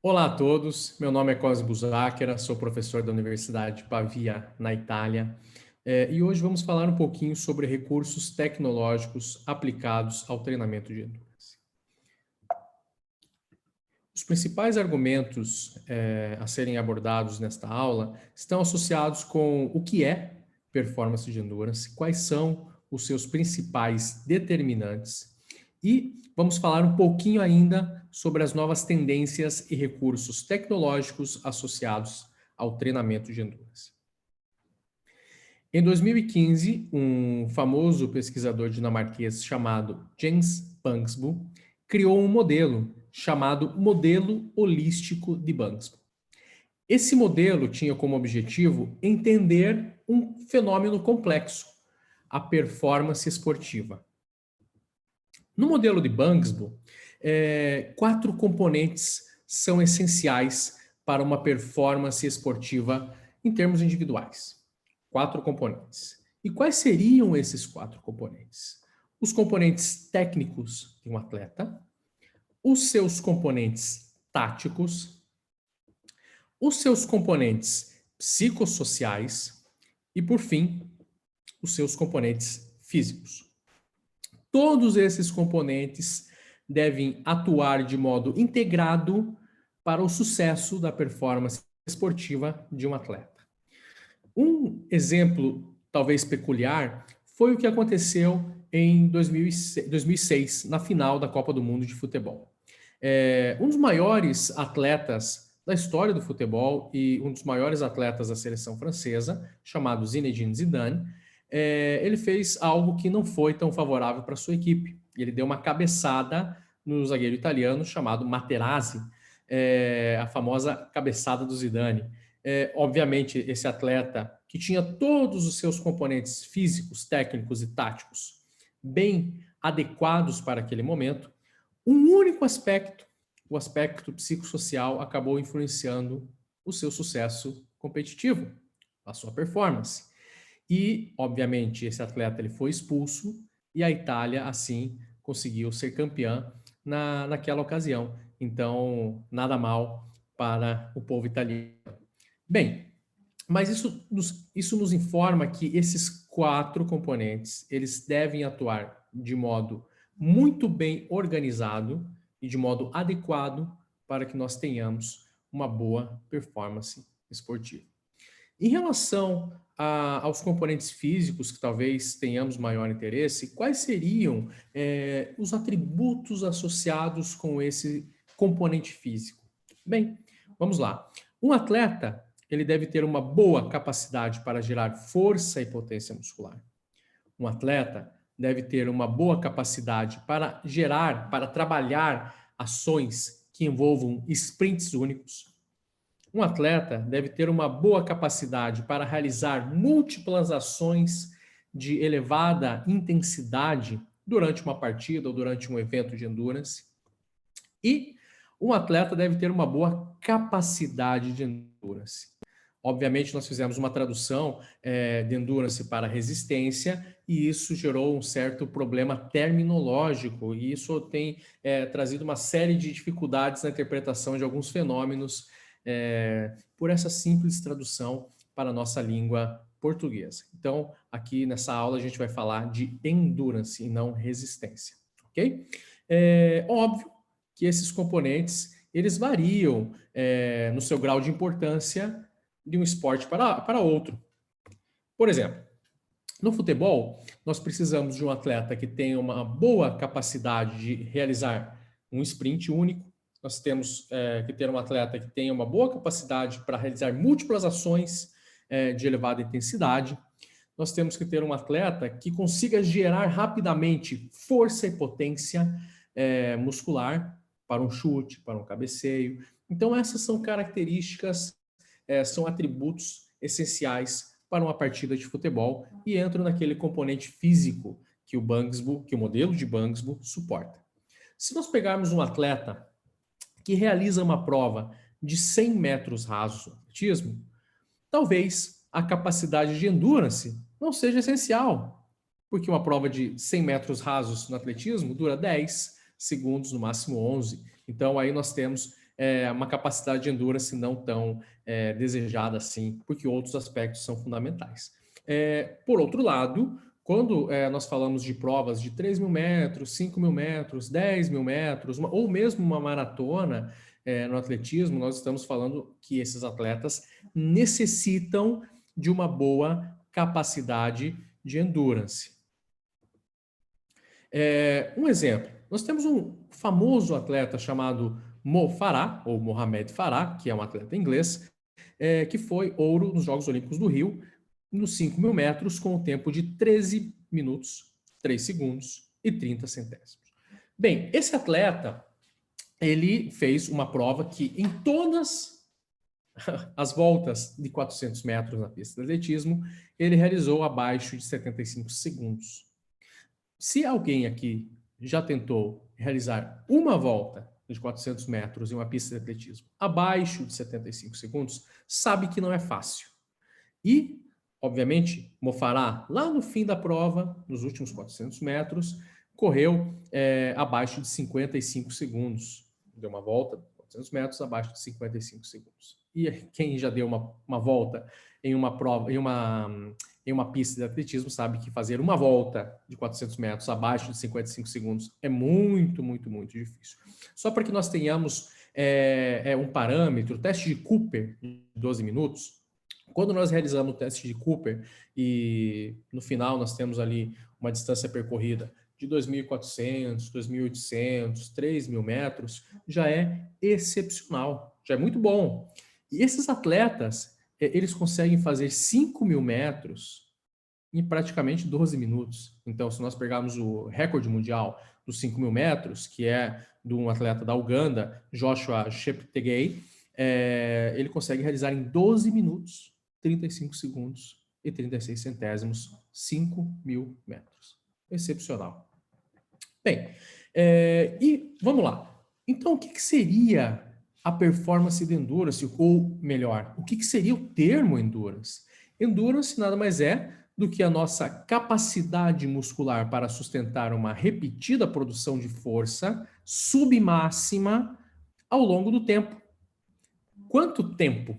Olá a todos, meu nome é Cosmo Buzáquera, sou professor da Universidade de Pavia, na Itália, e hoje vamos falar um pouquinho sobre recursos tecnológicos aplicados ao treinamento de endurance. Os principais argumentos a serem abordados nesta aula estão associados com o que é performance de endurance, quais são os seus principais determinantes e vamos falar um pouquinho ainda sobre as novas tendências e recursos tecnológicos associados ao treinamento de endurance. Em 2015, um famoso pesquisador dinamarquês chamado Jens Bangsbo criou um modelo chamado Modelo Holístico de Bangsbo. Esse modelo tinha como objetivo entender um fenômeno complexo, a performance esportiva. No modelo de Bangsbo, 4 componentes são essenciais para uma performance esportiva em termos individuais. 4 componentes. E quais seriam esses 4 componentes? Os componentes técnicos de um atleta, os seus componentes táticos, os seus componentes psicossociais e, por fim, os seus componentes físicos. Todos esses componentes devem atuar de modo integrado para o sucesso da performance esportiva de um atleta. Um exemplo talvez peculiar foi o que aconteceu em 2006, na final da Copa do Mundo de Futebol. Um dos maiores atletas da história do futebol e um dos maiores atletas da seleção francesa, chamado Zinedine Zidane, ele fez algo que não foi tão favorável para sua equipe. Ele deu uma cabeçada no zagueiro italiano chamado Materazzi, a famosa cabeçada do Zidane. Obviamente, esse atleta que tinha todos os seus componentes físicos, técnicos e táticos bem adequados para aquele momento, um único aspecto, o aspecto psicossocial, acabou influenciando o seu sucesso competitivo, a sua performance. E, obviamente, esse atleta ele foi expulso e a Itália, assim, conseguiu ser campeã naquela ocasião. Então, nada mal para o povo italiano. Bem, mas isso nos informa que esses 4 componentes, eles devem atuar de modo muito bem organizado e de modo adequado para que nós tenhamos uma boa performance esportiva. Em relação aos componentes físicos, que talvez tenhamos maior interesse, quais seriam os atributos associados com esse componente físico? Bem, vamos lá. Um atleta, ele deve ter uma boa capacidade para gerar força e potência muscular. Um atleta deve ter uma boa capacidade para trabalhar ações que envolvam sprints únicos. Um atleta deve ter uma boa capacidade para realizar múltiplas ações de elevada intensidade durante uma partida ou durante um evento de endurance. E um atleta deve ter uma boa capacidade de endurance. Obviamente, nós fizemos uma tradução de endurance para resistência e isso gerou um certo problema terminológico e isso tem trazido uma série de dificuldades na interpretação de alguns fenômenos por essa simples tradução para a nossa língua portuguesa. Então, aqui nessa aula a gente vai falar de endurance e não resistência, ok? É óbvio que esses componentes, eles variam no seu grau de importância de um esporte para outro. Por exemplo, no futebol, nós precisamos de um atleta que tenha uma boa capacidade de realizar um sprint único, nós temos que ter um atleta que tenha uma boa capacidade para realizar múltiplas ações de elevada intensidade. Nós temos que ter um atleta que consiga gerar rapidamente força e potência muscular para um chute, para um cabeceio. Então, essas são características, são atributos essenciais para uma partida de futebol e entram naquele componente físico que o modelo de Bangsbo suporta. Se nós pegarmos um atleta que realiza uma prova de 100 metros rasos no atletismo, talvez a capacidade de endurance não seja essencial, porque uma prova de 100 metros rasos no atletismo dura 10 segundos, no máximo 11. Então, aí nós temos uma capacidade de endurance não tão desejada assim, porque outros aspectos são fundamentais. Por outro lado, quando nós falamos de provas de 3.000 metros, 5.000 metros, 10.000 metros, ou mesmo uma maratona no atletismo, nós estamos falando que esses atletas necessitam de uma boa capacidade de endurance. Um exemplo, nós temos um famoso atleta chamado Mo Farah, ou Mohamed Farah, que é um atleta inglês, que foi ouro nos Jogos Olímpicos do Rio, nos 5.000 metros, com o tempo de 13 minutos, 3 segundos e 30 centésimos. Bem, esse atleta, ele fez uma prova que em todas as voltas de 400 metros na pista de atletismo, ele realizou abaixo de 75 segundos. Se alguém aqui já tentou realizar uma volta de 400 metros em uma pista de atletismo abaixo de 75 segundos, sabe que não é fácil. E, obviamente, Mo Farah, lá no fim da prova, nos últimos 400 metros, correu abaixo de 55 segundos. Deu uma volta de 400 metros abaixo de 55 segundos. E quem já deu uma volta em uma prova, em uma pista de atletismo, sabe que fazer uma volta de 400 metros abaixo de 55 segundos é muito, muito, muito difícil. Só para que nós tenhamos um parâmetro, o teste de Cooper, de 12 minutos, quando nós realizamos o teste de Cooper e no final nós temos ali uma distância percorrida de 2.400, 2.800, 3.000 metros, já é excepcional, já é muito bom. E esses atletas, eles conseguem fazer 5.000 metros em praticamente 12 minutos. Então, se nós pegarmos o recorde mundial dos 5.000 metros, que é de um atleta da Uganda, Joshua Cheptegei, ele consegue realizar em 12 minutos, 35 segundos e 36 centésimos, 5.000 metros. Excepcional. Bem, e vamos lá. Então, o que seria a performance de endurance? Ou melhor, o que seria o termo endurance? Endurance nada mais é do que a nossa capacidade muscular para sustentar uma repetida produção de força submáxima ao longo do tempo. Quanto tempo?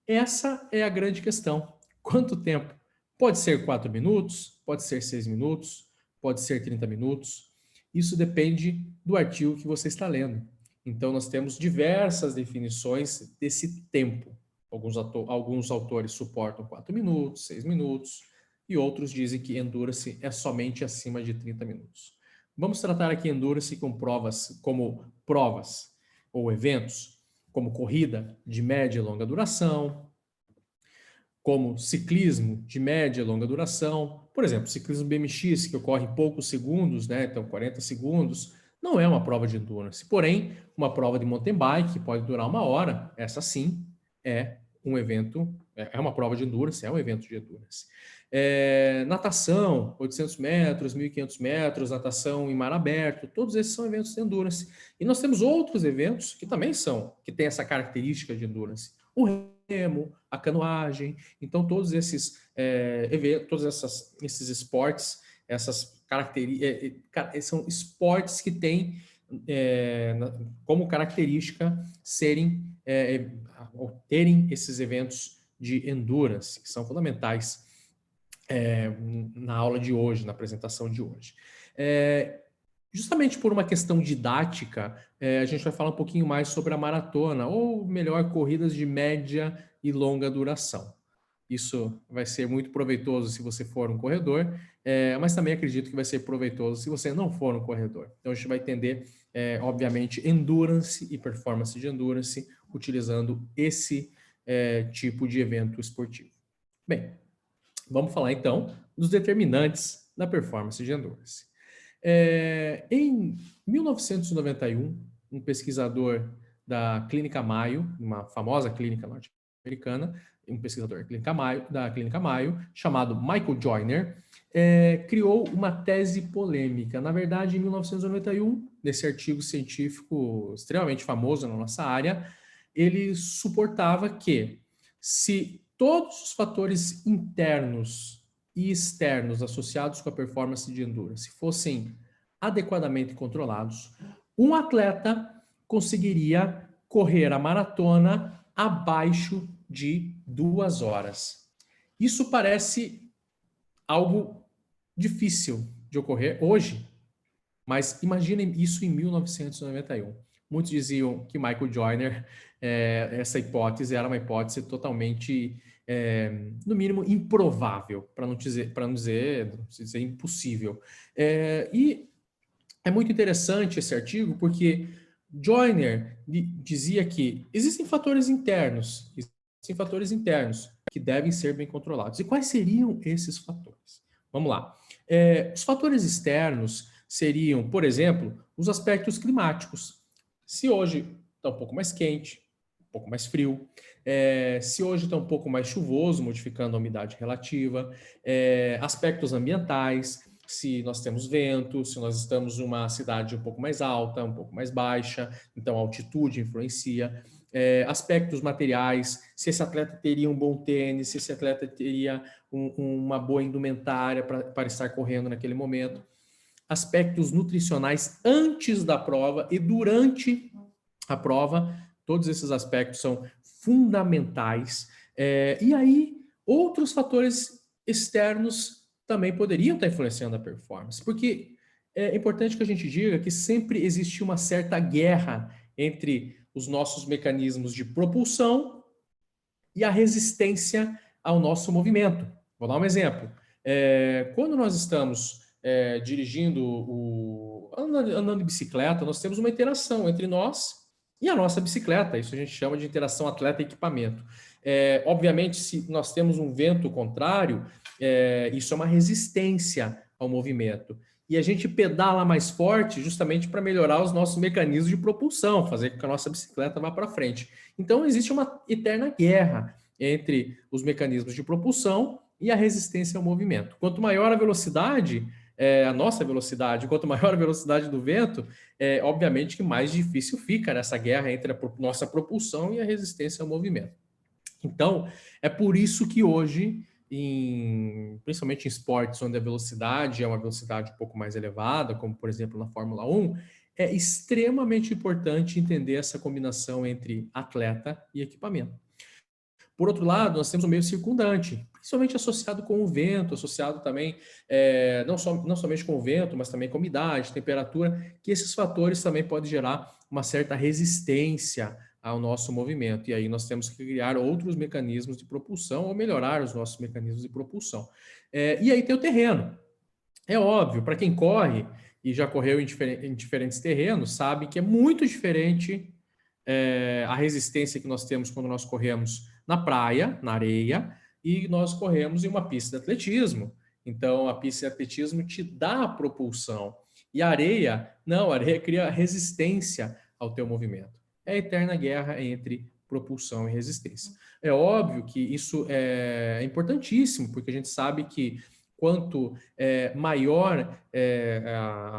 Essa é a grande questão. Quanto tempo? Pode ser 4 minutos, pode ser 6 minutos, pode ser 30 minutos. Isso depende do artigo que você está lendo. Então, nós temos diversas definições desse tempo. Alguns autores suportam 4 minutos, 6 minutos, e outros dizem que endurance é somente acima de 30 minutos. Vamos tratar aqui endurance como provas ou eventos, como corrida de média e longa duração, como ciclismo de média e longa duração. Por exemplo, ciclismo BMX, que ocorre em poucos segundos, né? Então 40 segundos, não é uma prova de endurance. Porém, uma prova de mountain bike, que pode durar 1 hora, essa sim é um evento, é uma prova de endurance, é um evento de endurance. Natação, 800 metros, 1.500 metros, natação em mar aberto, todos esses são eventos de endurance. E nós temos outros eventos que também que têm essa característica de endurance. O remo, a canoagem, então todos esses eventos, esses esportes, essas características, são esportes que têm como característica terem esses eventos de endurance, que são fundamentais na aula de hoje, na apresentação de hoje. Justamente por uma questão didática, a gente vai falar um pouquinho mais sobre a maratona, ou melhor, corridas de média e longa duração. Isso vai ser muito proveitoso se você for um corredor, mas também acredito que vai ser proveitoso se você não for um corredor. Então a gente vai entender, obviamente, endurance e performance de endurance, utilizando esse tipo de evento esportivo. Bem, vamos falar então dos determinantes da performance de endurance. Em 1991, um pesquisador da Clínica Mayo, uma famosa clínica norte-americana, um pesquisador da Clínica Mayo, chamado Michael Joyner, criou uma tese polêmica. Na verdade, em 1991, nesse artigo científico extremamente famoso na nossa área, ele suportava que se todos os fatores internos e externos associados com a performance de endurance fossem adequadamente controlados, um atleta conseguiria correr a maratona abaixo de 2 horas. Isso parece algo difícil de ocorrer hoje, mas imaginem isso em 1991. Muitos diziam que Michael Joyner, essa hipótese era uma hipótese totalmente, no mínimo, improvável, para não dizer impossível. E é muito interessante esse artigo, porque Joyner dizia que existem fatores internos que devem ser bem controlados. E quais seriam esses fatores? Vamos lá. Os fatores externos seriam, por exemplo, os aspectos climáticos. Se hoje está um pouco mais quente, um pouco mais frio, se hoje está um pouco mais chuvoso, modificando a umidade relativa, aspectos ambientais, se nós temos vento, se nós estamos em uma cidade um pouco mais alta, um pouco mais baixa, então a altitude influencia. Aspectos materiais, se esse atleta teria um bom tênis, se esse atleta teria uma boa indumentária para estar correndo naquele momento. Aspectos nutricionais antes da prova e durante a prova, todos esses aspectos são fundamentais. E aí, outros fatores externos também poderiam estar influenciando a performance, porque é importante que a gente diga que sempre existe uma certa guerra entre os nossos mecanismos de propulsão e a resistência ao nosso movimento. Vou dar um exemplo. Quando nós estamos andando de bicicleta, nós temos uma interação entre nós e a nossa bicicleta. Isso a gente chama de interação atleta-equipamento. Obviamente, se nós temos um vento contrário, isso é uma resistência ao movimento. E a gente pedala mais forte justamente para melhorar os nossos mecanismos de propulsão, fazer com que a nossa bicicleta vá para frente. Então, existe uma eterna guerra entre os mecanismos de propulsão e a resistência ao movimento. Quanto maior a velocidade, a nossa velocidade, quanto maior a velocidade do vento, obviamente que mais difícil fica nessa guerra entre a nossa propulsão e a resistência ao movimento. Então, é por isso que hoje, principalmente em esportes onde a velocidade é uma velocidade um pouco mais elevada, como por exemplo na Fórmula 1, é extremamente importante entender essa combinação entre atleta e equipamento. Por outro lado, nós temos o meio circundante, principalmente associado com o vento, associado também, não somente com o vento, mas também com umidade, temperatura, que esses fatores também podem gerar uma certa resistência ao nosso movimento. E aí nós temos que criar outros mecanismos de propulsão ou melhorar os nossos mecanismos de propulsão. E aí tem o terreno. É óbvio, para quem corre e já correu em diferentes terrenos, sabe que é muito diferente a resistência que nós temos quando nós corremos na praia, na areia, e nós corremos em uma pista de atletismo. Então, a pista de atletismo te dá a propulsão. E a areia, não, a areia cria resistência ao teu movimento. É a eterna guerra entre propulsão e resistência. É óbvio que isso é importantíssimo, porque a gente sabe que quanto maior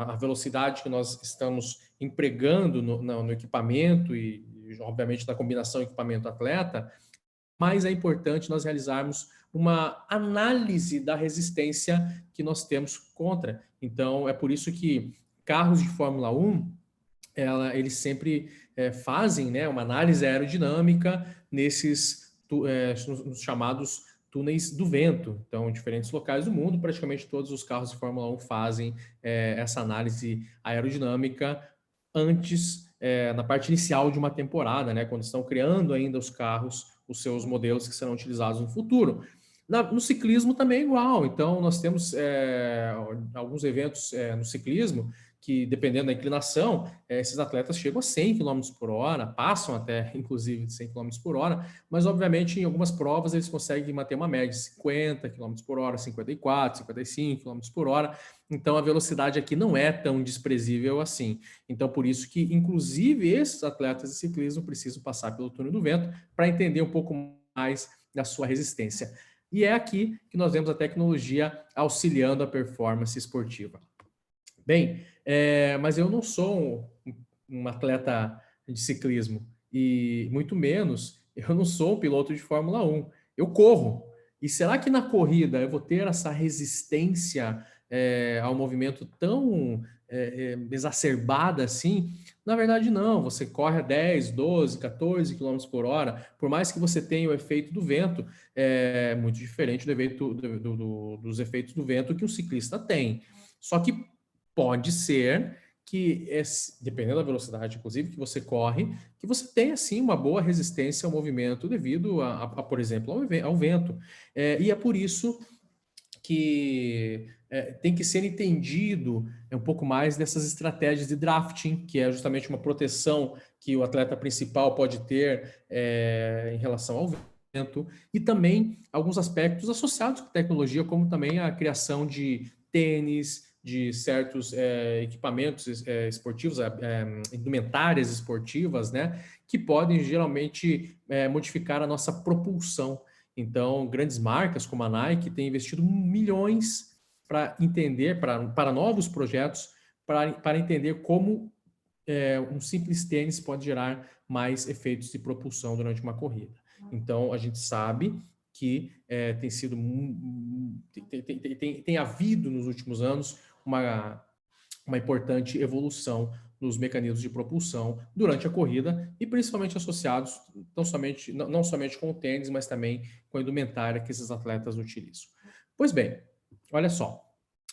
a velocidade que nós estamos empregando no equipamento e, obviamente, na combinação equipamento-atleta, mais é importante nós realizarmos uma análise da resistência que nós temos contra. Então, é por isso que carros de Fórmula 1, eles sempre fazem, né, uma análise aerodinâmica nos chamados túneis do vento. Então, em diferentes locais do mundo, praticamente todos os carros de Fórmula 1 fazem essa análise aerodinâmica antes, na parte inicial de uma temporada, né, quando estão criando ainda os carros, os seus modelos que serão utilizados no futuro. No ciclismo também é igual. Então, nós temos alguns eventos no ciclismo que, dependendo da inclinação, esses atletas chegam a 100 km por hora, passam até, inclusive, de 100 km por hora, mas, obviamente, em algumas provas eles conseguem manter uma média de 50 km por hora, 54, 55 km por hora. Então, a velocidade aqui não é tão desprezível assim. Então, por isso que, inclusive, esses atletas de ciclismo precisam passar pelo túnel do vento para entender um pouco mais da sua resistência. E é aqui que nós vemos a tecnologia auxiliando a performance esportiva. Bem, mas eu não sou um atleta de ciclismo e muito menos eu não sou um piloto de Fórmula 1. Eu corro. E será que na corrida eu vou ter essa resistência ao movimento tão exacerbada assim? Na verdade, não, você corre a 10, 12, 14 quilômetros por hora, por mais que você tenha o efeito do vento, é muito diferente dos efeitos do vento que um ciclista tem. Só que pode ser que, dependendo da velocidade, inclusive, que você corre, que você tenha, sim, uma boa resistência ao movimento devido, por exemplo, ao vento. E é por isso que tem que ser entendido um pouco mais dessas estratégias de drafting, que é justamente uma proteção que o atleta principal pode ter em relação ao vento, e também alguns aspectos associados com tecnologia, como também a criação de tênis, de certos equipamentos esportivos, indumentárias esportivas, né, que podem geralmente modificar a nossa propulsão. Então, grandes marcas como a Nike têm investido milhões para entender, para novos projetos, para entender como um simples tênis pode gerar mais efeitos de propulsão durante uma corrida. Então, a gente sabe que tem sido tem havido nos últimos anos uma importante evolução nos mecanismos de propulsão durante a corrida e principalmente associados não somente com o tênis, mas também com a indumentária que esses atletas utilizam. Pois bem, olha só,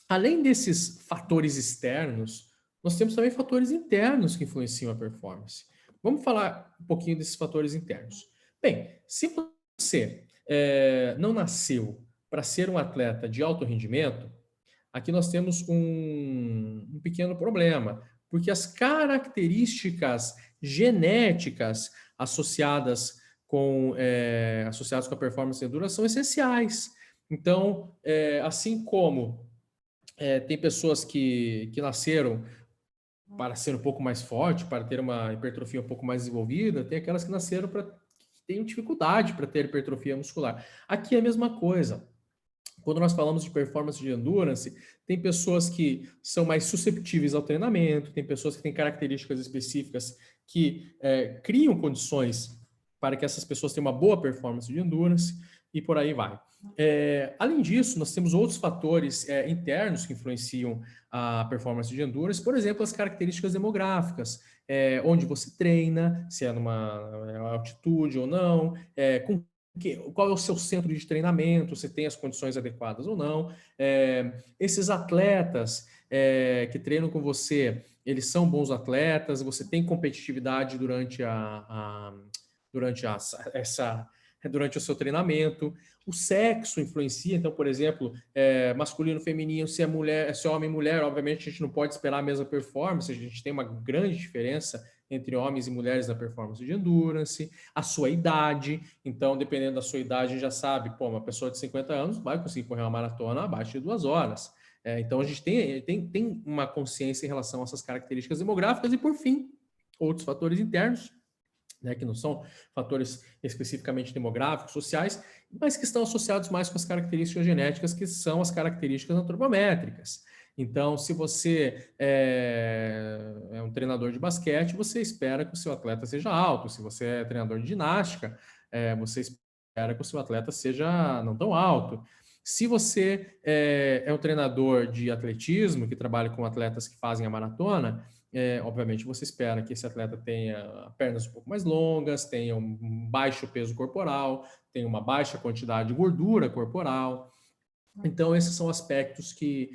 além desses fatores externos, nós temos também fatores internos que influenciam a performance. Vamos falar um pouquinho desses fatores internos. Bem, se você não nasceu para ser um atleta de alto rendimento, aqui nós temos um pequeno problema, porque as características genéticas associadas com a performance e endurance são essenciais. Então, assim como tem pessoas que nasceram para ser um pouco mais forte, para ter uma hipertrofia um pouco mais desenvolvida, tem aquelas que nasceram para que têm dificuldade para ter hipertrofia muscular. Aqui é a mesma coisa. Quando nós falamos de performance de endurance, tem pessoas que são mais susceptíveis ao treinamento, tem pessoas que têm características específicas que criam condições para que essas pessoas tenham uma boa performance de endurance e por aí vai. Além disso, nós temos outros fatores internos que influenciam a performance de endurance, por exemplo, as características demográficas, onde você treina, se é numa altitude ou não, com qual é o seu centro de treinamento, se tem as condições adequadas ou não. Esses atletas que treinam com você, eles são bons atletas, você tem competitividade durante durante o seu treinamento. O sexo influencia, então, por exemplo, masculino, feminino, se é mulher, se é homem e mulher, obviamente a gente não pode esperar a mesma performance, a gente tem uma grande diferença entre homens e mulheres na performance de endurance, a sua idade, então, dependendo da sua idade, a gente já sabe, pô, uma pessoa de 50 anos vai conseguir correr uma maratona abaixo de 2 horas. Então, a gente tem uma consciência em relação a essas características demográficas e, por fim, outros fatores internos, né, que não são fatores especificamente demográficos, sociais, mas que estão associados mais com as características genéticas, que são as características antropométricas. Então, se você é um treinador de basquete, você espera que o seu atleta seja alto. Se você é treinador de ginástica, você espera que o seu atleta seja não tão alto. Se você é um treinador de atletismo, que trabalha com atletas que fazem a maratona, obviamente você espera que esse atleta tenha pernas um pouco mais longas, tenha um baixo peso corporal, tenha uma baixa quantidade de gordura corporal. Então, esses são aspectos que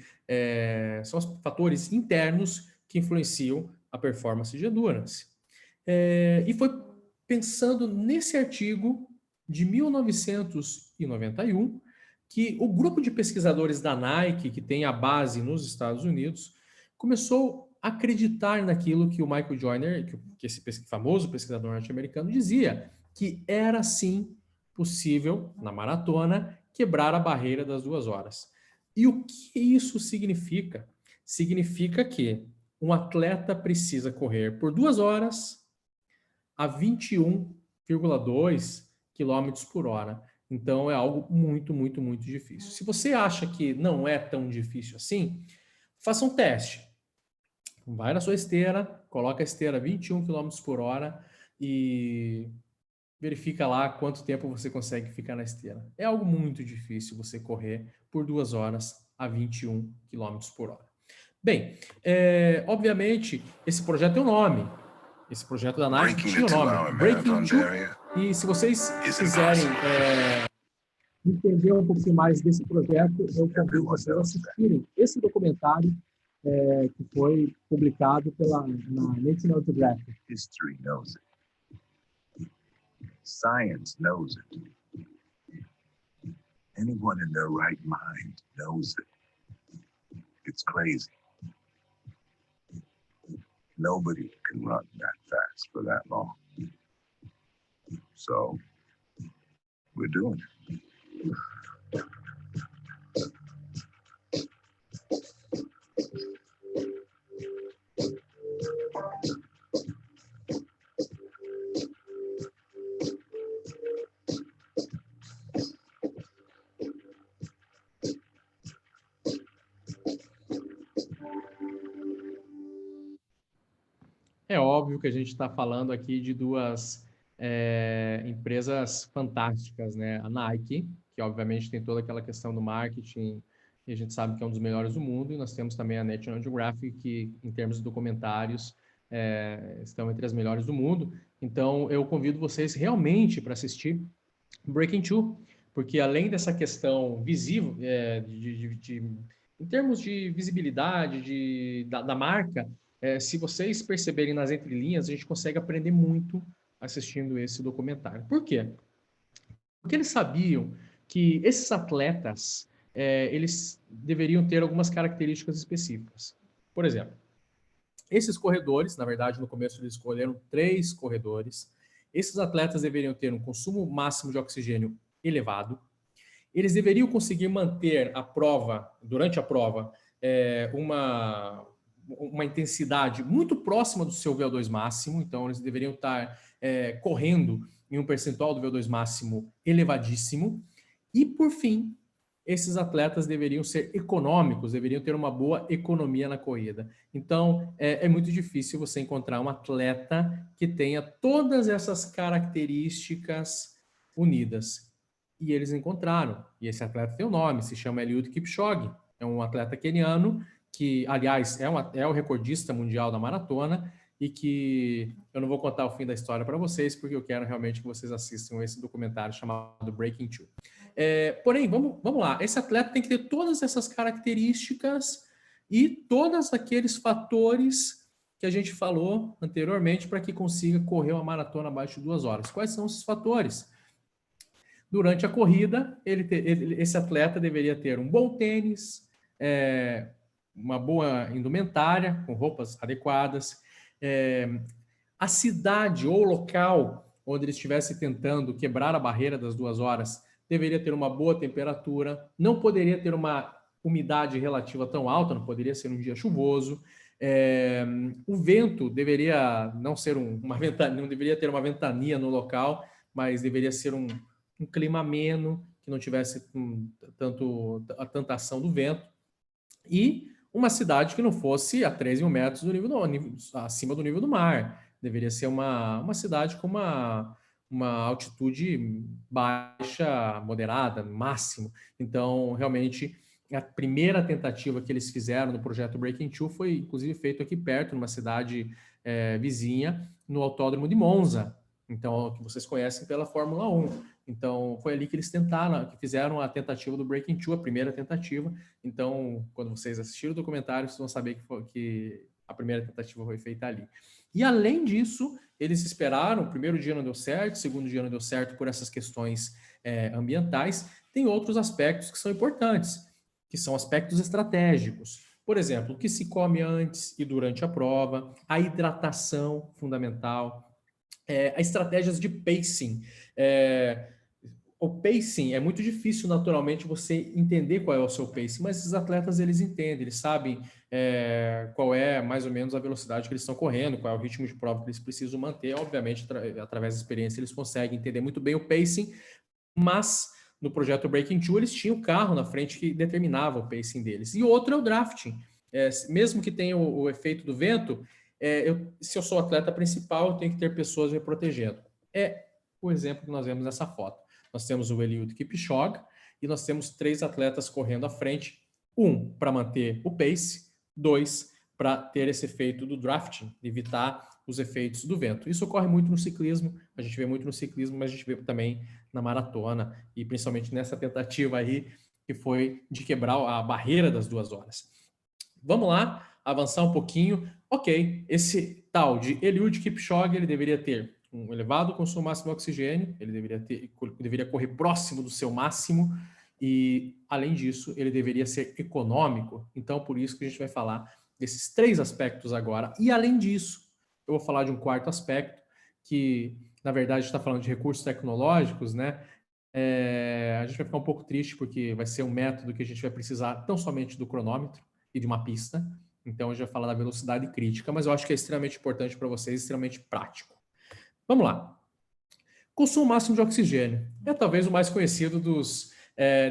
são os fatores internos que influenciam a performance de endurance. E foi pensando nesse artigo de 1991 que o grupo de pesquisadores da Nike, que tem a base nos Estados Unidos, começou a acreditar naquilo que o Michael Joyner, que esse famoso pesquisador norte-americano, dizia, que era sim possível, na maratona, quebrar a barreira das 2 horas. E o que isso significa? Significa que um atleta precisa correr por 2 horas a 21,2 quilômetros por hora. Então é algo muito, muito, muito difícil. Se você acha que não é tão difícil assim, faça um teste. Vai na sua esteira, coloca a esteira a 21 quilômetros por hora e verifica lá quanto tempo você consegue ficar na esteira. É algo muito difícil você correr por 2 horas a 21 quilômetros por hora. Bem, obviamente, esse projeto tem um nome. Esse projeto da Nike tinha o nome Breaking Two. E se vocês quiserem entender um pouquinho mais desse projeto, eu convido vocês a assistirem esse documentário que foi publicado na National Geographic. History knows it. Science knows it. Anyone in their right mind knows it. It's crazy. Nobody can run that fast for that long. So, we're doing it. É óbvio que a gente está falando aqui de duas empresas fantásticas, né? A Nike, que obviamente tem toda aquela questão do marketing, e a gente sabe que é um dos melhores do mundo, e nós temos também a National Geographic, que em termos de documentários estão entre as melhores do mundo. Então, eu convido vocês realmente para assistir Breaking Two, porque além dessa questão visível, em termos de visibilidade da marca, se vocês perceberem nas entrelinhas, a gente consegue aprender muito assistindo esse documentário. Por quê? Porque eles sabiam que esses atletas, eles deveriam ter algumas características específicas. Por exemplo, esses corredores, na verdade, no começo eles escolheram 3 corredores. Esses atletas deveriam ter um consumo máximo de oxigênio elevado. Eles deveriam conseguir manter durante a prova, uma intensidade muito próxima do seu VO2 máximo, então eles deveriam estar correndo em um percentual do VO2 máximo elevadíssimo. E, por fim, esses atletas deveriam ser econômicos, deveriam ter uma boa economia na corrida. Então, é muito difícil você encontrar um atleta que tenha todas essas características unidas. E eles encontraram. E esse atleta tem um nome, se chama Eliud Kipchoge. É um atleta queniano que, aliás, é o recordista mundial da maratona e que eu não vou contar o fim da história para vocês, porque eu quero realmente que vocês assistam esse documentário chamado Breaking Two. Porém, vamos lá, esse atleta tem que ter todas essas características e todos aqueles fatores que a gente falou anteriormente para que consiga correr uma maratona abaixo de 2 horas. Quais são esses fatores? Durante a corrida, esse atleta deveria ter um bom tênis, uma boa indumentária, com roupas adequadas, a cidade ou local onde ele estivesse tentando quebrar a barreira das 2 horas deveria ter uma boa temperatura, não poderia ter uma umidade relativa tão alta, não poderia ser um dia chuvoso, o vento deveria não ser não deveria ter uma ventania no local, mas deveria ser um clima ameno, que não tivesse tanta ação do vento, e uma cidade que não fosse a 13 mil metros acima do nível do mar. Deveria ser uma cidade com uma altitude baixa, moderada, máximo. Então, realmente, a primeira tentativa que eles fizeram no projeto Breaking Two foi, inclusive, feito aqui perto, numa cidade vizinha, no Autódromo de Monza, então, que vocês conhecem pela Fórmula 1. Então, foi ali que eles que fizeram a tentativa do Breaking Two, a primeira tentativa. Então, quando vocês assistirem o documentário, vocês vão saber que a primeira tentativa foi feita ali. E, além disso, eles esperaram, o primeiro dia não deu certo, o segundo dia não deu certo por essas questões ambientais. Tem outros aspectos que são importantes, que são aspectos estratégicos. Por exemplo, o que se come antes e durante a prova, a hidratação fundamental, as estratégias de pacing. O pacing é muito difícil, naturalmente, você entender qual é o seu pacing, mas esses atletas, eles entendem, eles sabem qual é mais ou menos a velocidade que eles estão correndo, qual é o ritmo de prova que eles precisam manter. Obviamente, através da experiência, eles conseguem entender muito bem o pacing, mas no projeto Breaking Two, eles tinham o carro na frente que determinava o pacing deles. E outro é o drafting. Mesmo que tenha o efeito do vento, se eu sou o atleta principal, eu tenho que ter pessoas me protegendo. É o exemplo que nós vemos nessa foto. Nós temos o Eliud Kipchoge e nós temos 3 atletas correndo à frente. 1, para manter o pace. 2, para ter esse efeito do drafting, evitar os efeitos do vento. Isso ocorre muito no ciclismo, a gente vê muito no ciclismo, mas a gente vê também na maratona, e principalmente nessa tentativa aí, que foi de quebrar a barreira das 2 horas. Vamos lá, avançar um pouquinho. Ok, esse tal de Eliud Kipchoge, ele deveria ter um elevado consumo máximo de oxigênio, ele deveria correr próximo do seu máximo, e, além disso, ele deveria ser econômico. Então, por isso que a gente vai falar desses 3 aspectos agora. E, além disso, eu vou falar de um quarto aspecto, que, na verdade, a gente está falando de recursos tecnológicos, né? A gente vai ficar um pouco triste, porque vai ser um método que a gente vai precisar tão somente do cronômetro e de uma pista. Então, a gente vai falar da velocidade crítica, mas eu acho que é extremamente importante para vocês, extremamente prático. Vamos lá. Consumo máximo de oxigênio. É talvez o mais conhecido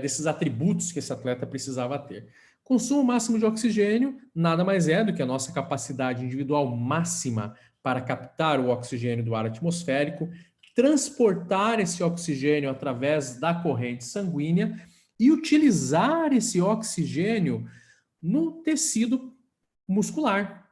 desses atributos que esse atleta precisava ter. Consumo máximo de oxigênio nada mais é do que a nossa capacidade individual máxima para captar o oxigênio do ar atmosférico, transportar esse oxigênio através da corrente sanguínea e utilizar esse oxigênio no tecido muscular.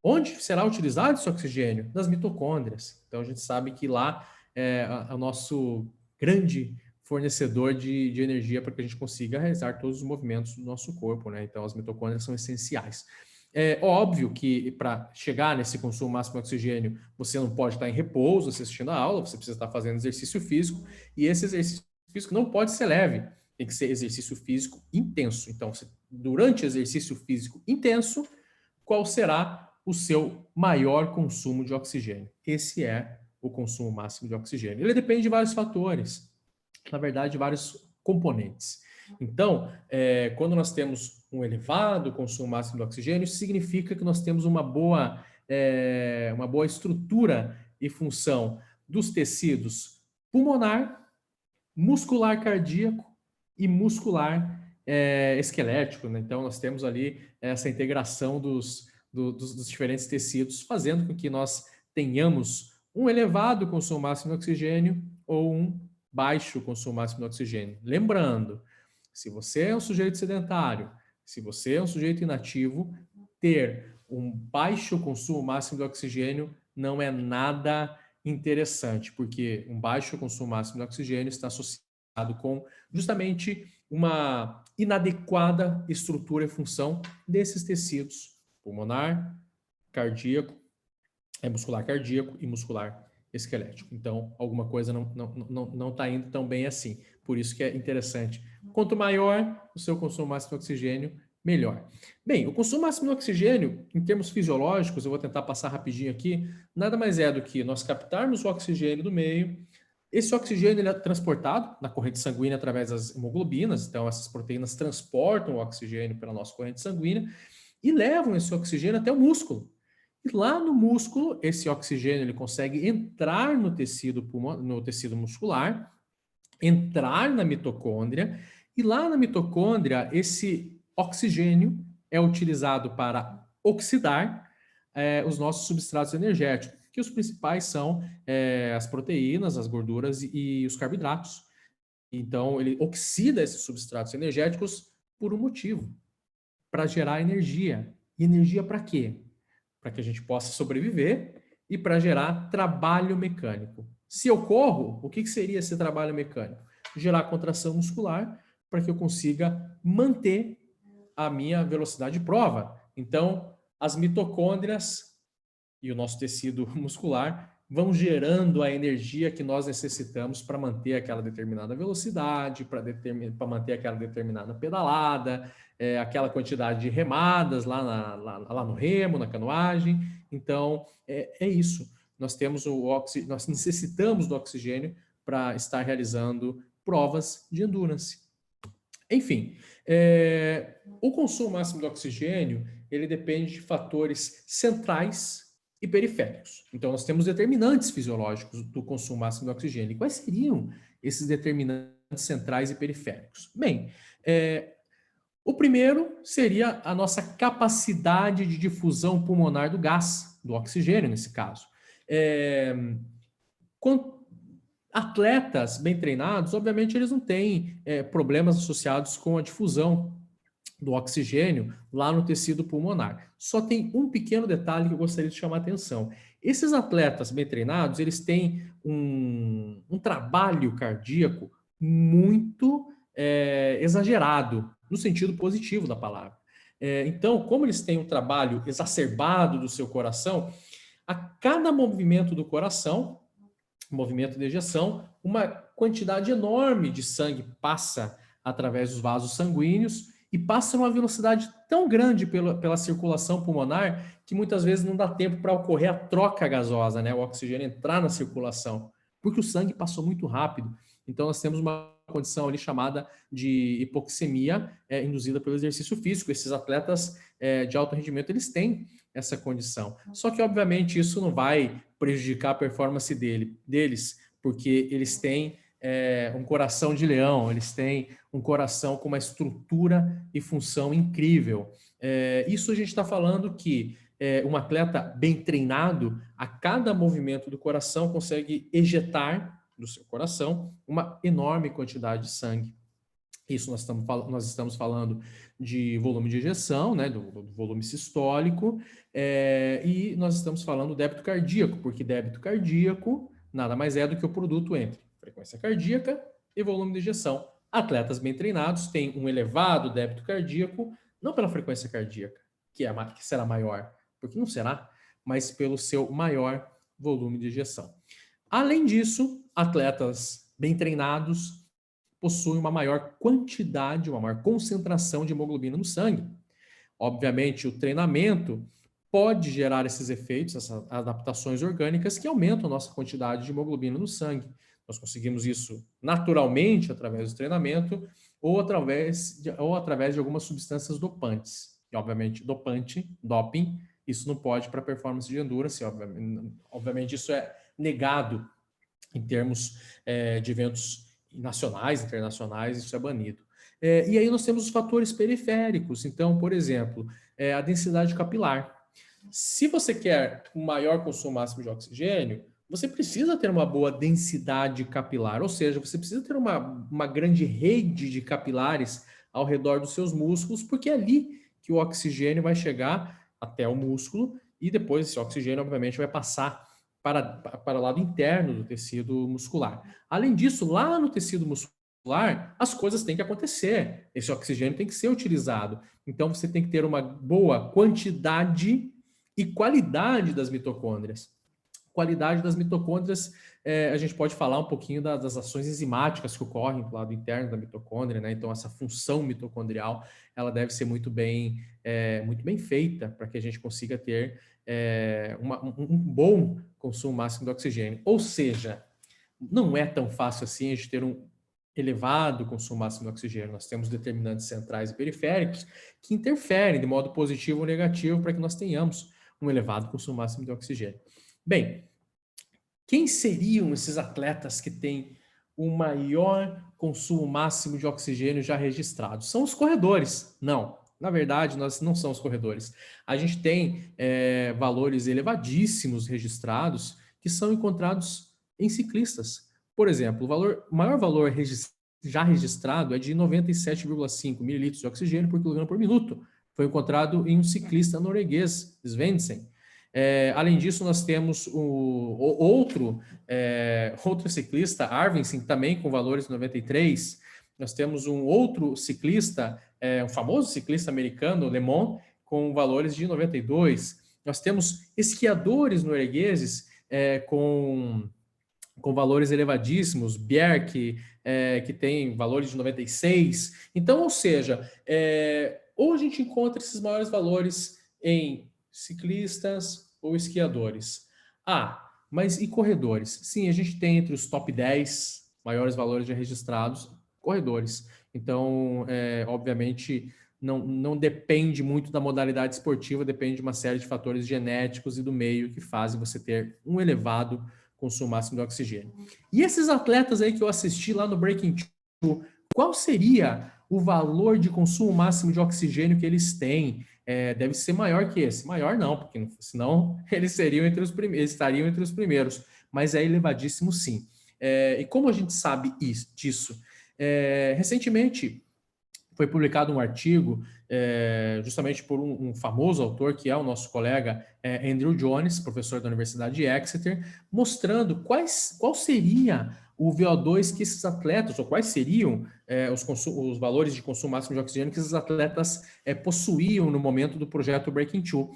Onde será utilizado esse oxigênio? Nas mitocôndrias. Então, a gente sabe que lá é o nosso grande fornecedor de energia para que a gente consiga realizar todos os movimentos do nosso corpo, né? Então, as mitocôndrias são essenciais. É óbvio que para chegar nesse consumo máximo de oxigênio, você não pode estar em repouso assistindo a aula, você precisa estar fazendo exercício físico, e esse exercício físico não pode ser leve, tem que ser exercício físico intenso. Então, durante exercício físico intenso, qual será o seu maior consumo de oxigênio? Esse é o consumo máximo de oxigênio. Ele depende de vários fatores, na verdade, de vários componentes. Então, quando nós temos um elevado consumo máximo de oxigênio, isso significa que nós temos uma boa estrutura e função dos tecidos pulmonar, muscular cardíaco e muscular esquelético, né? Então, nós temos ali essa integração dos diferentes tecidos, fazendo com que nós tenhamos um elevado consumo máximo de oxigênio ou um baixo consumo máximo de oxigênio. Lembrando, se você é um sujeito sedentário, se você é um sujeito inativo, ter um baixo consumo máximo de oxigênio não é nada interessante, porque um baixo consumo máximo de oxigênio está associado com justamente uma inadequada estrutura e função desses tecidos pulmonar, cardíaco, muscular cardíaco e muscular esquelético. Então, alguma coisa não está indo tão bem assim. Por isso que é interessante. Quanto maior o seu consumo máximo de oxigênio, melhor. Bem, o consumo máximo de oxigênio, em termos fisiológicos, eu vou tentar passar rapidinho aqui, nada mais é do que nós captarmos o oxigênio do meio. Esse oxigênio ele é transportado na corrente sanguínea através das hemoglobinas, então essas proteínas transportam o oxigênio pela nossa corrente sanguínea e levam esse oxigênio até o músculo. E lá no músculo, esse oxigênio ele consegue entrar no tecido muscular, entrar na mitocôndria, e lá na mitocôndria, esse oxigênio é utilizado para oxidar os nossos substratos energéticos, que os principais são as proteínas, as gorduras e os carboidratos. Então, ele oxida esses substratos energéticos por um motivo, para gerar energia. E energia para quê? Para que a gente possa sobreviver e para gerar trabalho mecânico. Se eu corro, o que seria esse trabalho mecânico? Gerar contração muscular para que eu consiga manter a minha velocidade de prova. Então, as mitocôndrias e o nosso tecido muscular vão gerando a energia que nós necessitamos para manter aquela determinada velocidade, para manter aquela determinada pedalada, aquela quantidade de remadas lá no remo, na canoagem. Então, é isso. Nós necessitamos do oxigênio para estar realizando provas de endurance. Enfim, o consumo máximo de oxigênio, ele depende de fatores centrais e periféricos. Então, nós temos determinantes fisiológicos do consumo máximo de oxigênio. E quais seriam esses determinantes centrais e periféricos? Bem, o primeiro seria a nossa capacidade de difusão pulmonar do gás, do oxigênio, nesse caso. Atletas bem treinados, obviamente, eles não têm problemas associados com a difusão do oxigênio lá no tecido pulmonar. Só tem um pequeno detalhe que eu gostaria de chamar a atenção. Esses atletas bem treinados, eles têm um trabalho cardíaco muito exagerado, no sentido positivo da palavra. Então, como eles têm um trabalho exacerbado do seu coração, a cada movimento do coração, movimento de ejeção, uma quantidade enorme de sangue passa através dos vasos sanguíneos e passa numa velocidade tão grande pela circulação pulmonar que muitas vezes não dá tempo para ocorrer a troca gasosa, né? O oxigênio entrar na circulação, porque o sangue passou muito rápido. Então, nós temos uma condição ali chamada de hipoxemia induzida pelo exercício físico. Esses atletas de alto rendimento, eles têm essa condição. Só que, obviamente, isso não vai prejudicar a performance deles, porque eles têm um coração de leão, eles têm um coração com uma estrutura e função incrível. Isso a gente está falando que um atleta bem treinado, a cada movimento do coração, consegue ejetar do seu coração uma enorme quantidade de sangue. Isso nós estamos falando de volume de ejeção, né, do volume sistólico, e nós estamos falando do débito cardíaco, porque débito cardíaco nada mais é do que o produto entre frequência cardíaca e volume de ejeção. Atletas bem treinados têm um elevado débito cardíaco, não pela frequência cardíaca, que será maior, porque não será, mas pelo seu maior volume de ejeção. Além disso, atletas bem treinados possuem uma maior quantidade, uma maior concentração de hemoglobina no sangue. Obviamente, o treinamento pode gerar esses efeitos, essas adaptações orgânicas que aumentam a nossa quantidade de hemoglobina no sangue. Nós conseguimos isso naturalmente através do treinamento ou através de algumas substâncias dopantes. E, obviamente, doping, isso não pode para performance de endurance. Obviamente, isso é negado em termos de eventos nacionais, internacionais, isso é banido. E aí nós temos os fatores periféricos. Então, por exemplo, a densidade capilar. Se você quer um maior consumo máximo de oxigênio, você precisa ter uma boa densidade capilar, ou seja, você precisa ter uma grande rede de capilares ao redor dos seus músculos, porque é ali que o oxigênio vai chegar até o músculo e depois esse oxigênio, obviamente, vai passar para o lado interno do tecido muscular. Além disso, lá no tecido muscular, as coisas têm que acontecer. Esse oxigênio tem que ser utilizado. Então, você tem que ter uma boa quantidade e qualidade das mitocôndrias. Qualidade das mitocôndrias, a gente pode falar um pouquinho das ações enzimáticas que ocorrem do lado interno da mitocôndria, né? Então, essa função mitocondrial, ela deve ser muito bem feita para que a gente consiga ter um bom consumo máximo de oxigênio. Ou seja, não é tão fácil assim a gente ter um elevado consumo máximo de oxigênio. Nós temos determinantes centrais e periféricos que interferem de modo positivo ou negativo para que nós tenhamos um elevado consumo máximo de oxigênio. Bem, quem seriam esses atletas que têm o maior consumo máximo de oxigênio já registrado? São os corredores? Não. Na verdade, nós não somos corredores. A gente tem valores elevadíssimos registrados que são encontrados em ciclistas. Por exemplo, o maior valor já registrado é de 97,5 mililitros de oxigênio por quilograma por minuto. Foi encontrado em um ciclista norueguês, Svendsen. Além disso, nós temos outro ciclista, Arvinsen, também com valores de 93. Nós temos um outro ciclista, um famoso ciclista americano, Le Mans, com valores de 92. Nós temos esquiadores noruegueses com valores elevadíssimos, Bjerk, que tem valores de 96. Então, ou seja, ou a gente encontra esses maiores valores em ciclistas ou esquiadores. Mas e corredores? Sim, a gente tem entre os top 10 maiores valores já registrados corredores. Então, obviamente, não depende muito da modalidade esportiva, depende de uma série de fatores genéticos e do meio que fazem você ter um elevado consumo máximo de oxigênio. E esses atletas aí que eu assisti lá no Breaking Two, qual seria o valor de consumo máximo de oxigênio que eles têm? Deve ser maior que esse. Maior não, porque senão eles estariam entre os primeiros. Mas é elevadíssimo sim. E como a gente sabe disso? Recentemente foi publicado um artigo justamente por um famoso autor, que é o nosso colega Andrew Jones, professor da Universidade de Exeter, mostrando qual seria o VO2 que esses atletas, ou quais seriam os valores de consumo máximo de oxigênio que esses atletas possuíam no momento do projeto Breaking Two.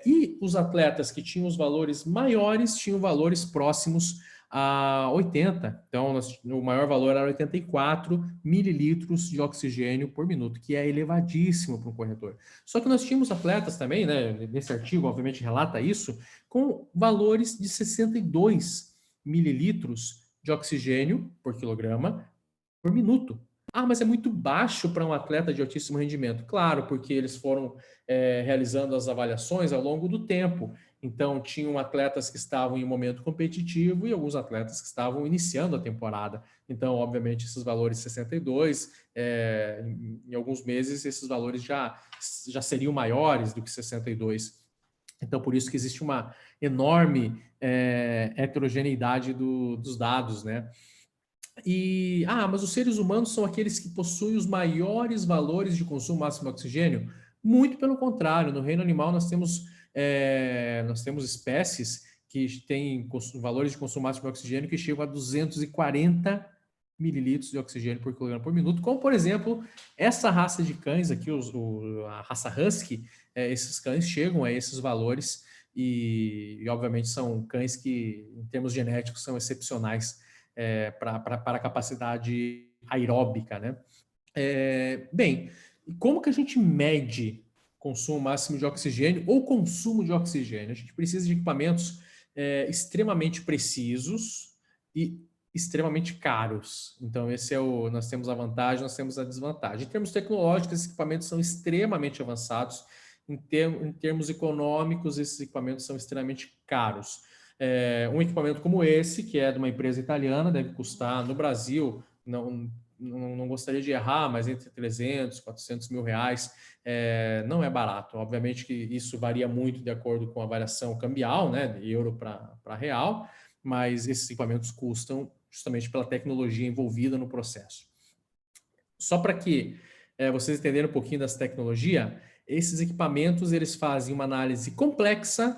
E os atletas que tinham os valores maiores tinham valores próximos a 80. Então, o maior valor era 84 mililitros de oxigênio por minuto, que é elevadíssimo para um corredor. Só que nós tínhamos atletas também, né, nesse artigo, obviamente, relata isso, com valores de 62 mililitros de oxigênio por quilograma por minuto. Ah, mas é muito baixo para um atleta de altíssimo rendimento. Claro, porque eles foram realizando as avaliações ao longo do tempo. Então, tinham atletas que estavam em um momento competitivo e alguns atletas que estavam iniciando a temporada. Então, obviamente, esses valores 62, em alguns meses, esses valores já seriam maiores do que 62. Então, por isso que existe uma enorme heterogeneidade dos dados, né? Mas os seres humanos são aqueles que possuem os maiores valores de consumo máximo de oxigênio? Muito pelo contrário, no reino animal nós temos espécies que têm valores de consumo máximo de oxigênio que chegam a 240 mililitros de oxigênio por quilograma por minuto, como, por exemplo, essa raça de cães aqui, a raça Husky, esses cães chegam a esses valores e, obviamente, são cães que, em termos genéticos, são excepcionais para a capacidade aeróbica, né? Bem, como que a gente mede consumo máximo de oxigênio ou consumo de oxigênio? A gente precisa de equipamentos extremamente precisos e extremamente caros. Então, nós temos a vantagem, nós temos a desvantagem. Em termos tecnológicos, esses equipamentos são extremamente avançados. Em termos econômicos, esses equipamentos são extremamente caros. Um equipamento como esse, que é de uma empresa italiana, deve custar no Brasil, não gostaria de errar, mas entre 300 e 400 mil reais, não é barato. Obviamente que isso varia muito de acordo com a variação cambial, né, de euro para real, mas esses equipamentos custam justamente pela tecnologia envolvida no processo. Só para que vocês entenderem um pouquinho dessa tecnologia, esses equipamentos eles fazem uma análise complexa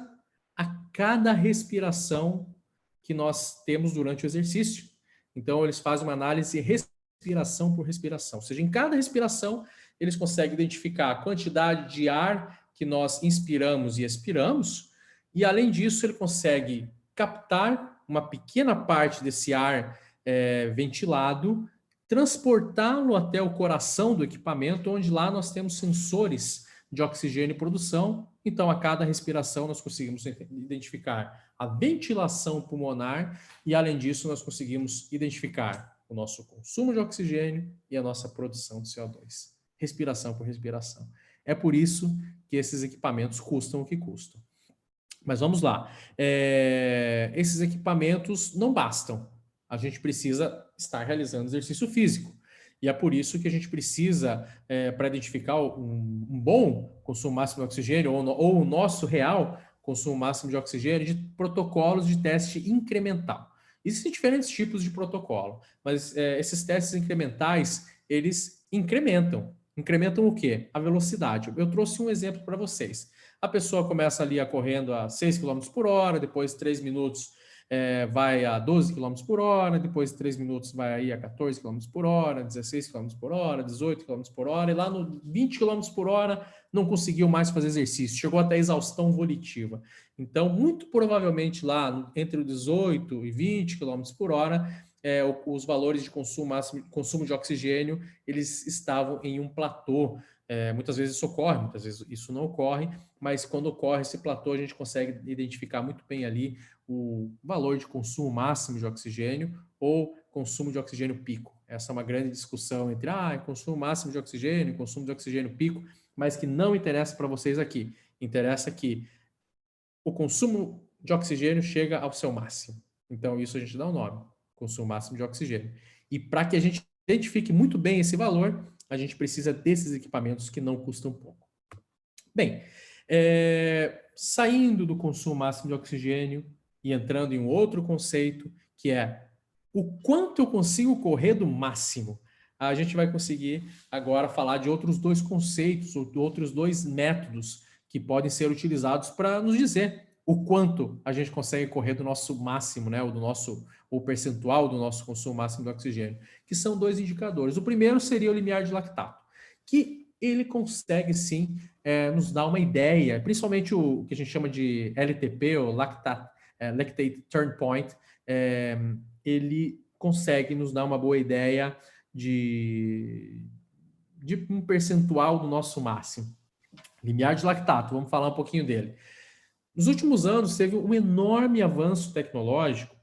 a cada respiração que nós temos durante o exercício. Então, eles fazem uma análise respiração por respiração. Ou seja, em cada respiração, eles conseguem identificar a quantidade de ar que nós inspiramos e expiramos, e, além disso, ele consegue captar uma pequena parte desse ar ventilado, transportá-lo até o coração do equipamento, onde lá nós temos sensores de oxigênio e produção. Então, a cada respiração, nós conseguimos identificar a ventilação pulmonar e, além disso, nós conseguimos identificar o nosso consumo de oxigênio e a nossa produção de CO2. Respiração por respiração. É por isso que esses equipamentos custam o que custam. Mas vamos lá. Esses equipamentos não bastam. A gente precisa estar realizando exercício físico. E é por isso que a gente precisa, para identificar um bom consumo máximo de oxigênio ou o nosso real consumo máximo de oxigênio, de protocolos de teste incremental. Existem diferentes tipos de protocolo, mas esses testes incrementais, eles incrementam. Incrementam o quê? A velocidade. Eu trouxe um exemplo para vocês. A pessoa começa ali correndo a 6 km por hora, depois 3 minutos vai a 12 km por hora, depois 3 minutos vai aí a 14 km por hora, 16 km por hora, 18 km por hora, e lá no 20 km por hora não conseguiu mais fazer exercício, chegou até a exaustão volitiva. Então, muito provavelmente lá entre o 18 e 20 km por hora, os valores de consumo de oxigênio, eles estavam em um platô. Muitas vezes isso ocorre, muitas vezes isso não ocorre, mas quando ocorre esse platô, a gente consegue identificar muito bem ali o valor de consumo máximo de oxigênio ou consumo de oxigênio pico. Essa é uma grande discussão entre consumo máximo de oxigênio e consumo de oxigênio pico, mas que não interessa para vocês aqui. Interessa que o consumo de oxigênio chega ao seu máximo. Então, isso a gente dá um nome, consumo máximo de oxigênio. E para que a gente identifique muito bem esse valor, a gente precisa desses equipamentos que não custam pouco. Bem, saindo do consumo máximo de oxigênio e entrando em um outro conceito, que é o quanto eu consigo correr do máximo. a gente vai conseguir agora falar de outros dois conceitos, ou outros dois métodos que podem ser utilizados para nos dizer o quanto a gente consegue correr do nosso máximo, né, ou do nosso, o percentual do nosso consumo máximo de oxigênio, que são dois indicadores. O primeiro seria o limiar de lactato, que ele consegue sim nos dar uma ideia, principalmente o que a gente chama de LTP, ou Lactate Turn Point, ele consegue nos dar uma boa ideia de um percentual do nosso máximo. Limiar de lactato, vamos falar um pouquinho dele. Nos últimos anos, teve um enorme avanço tecnológico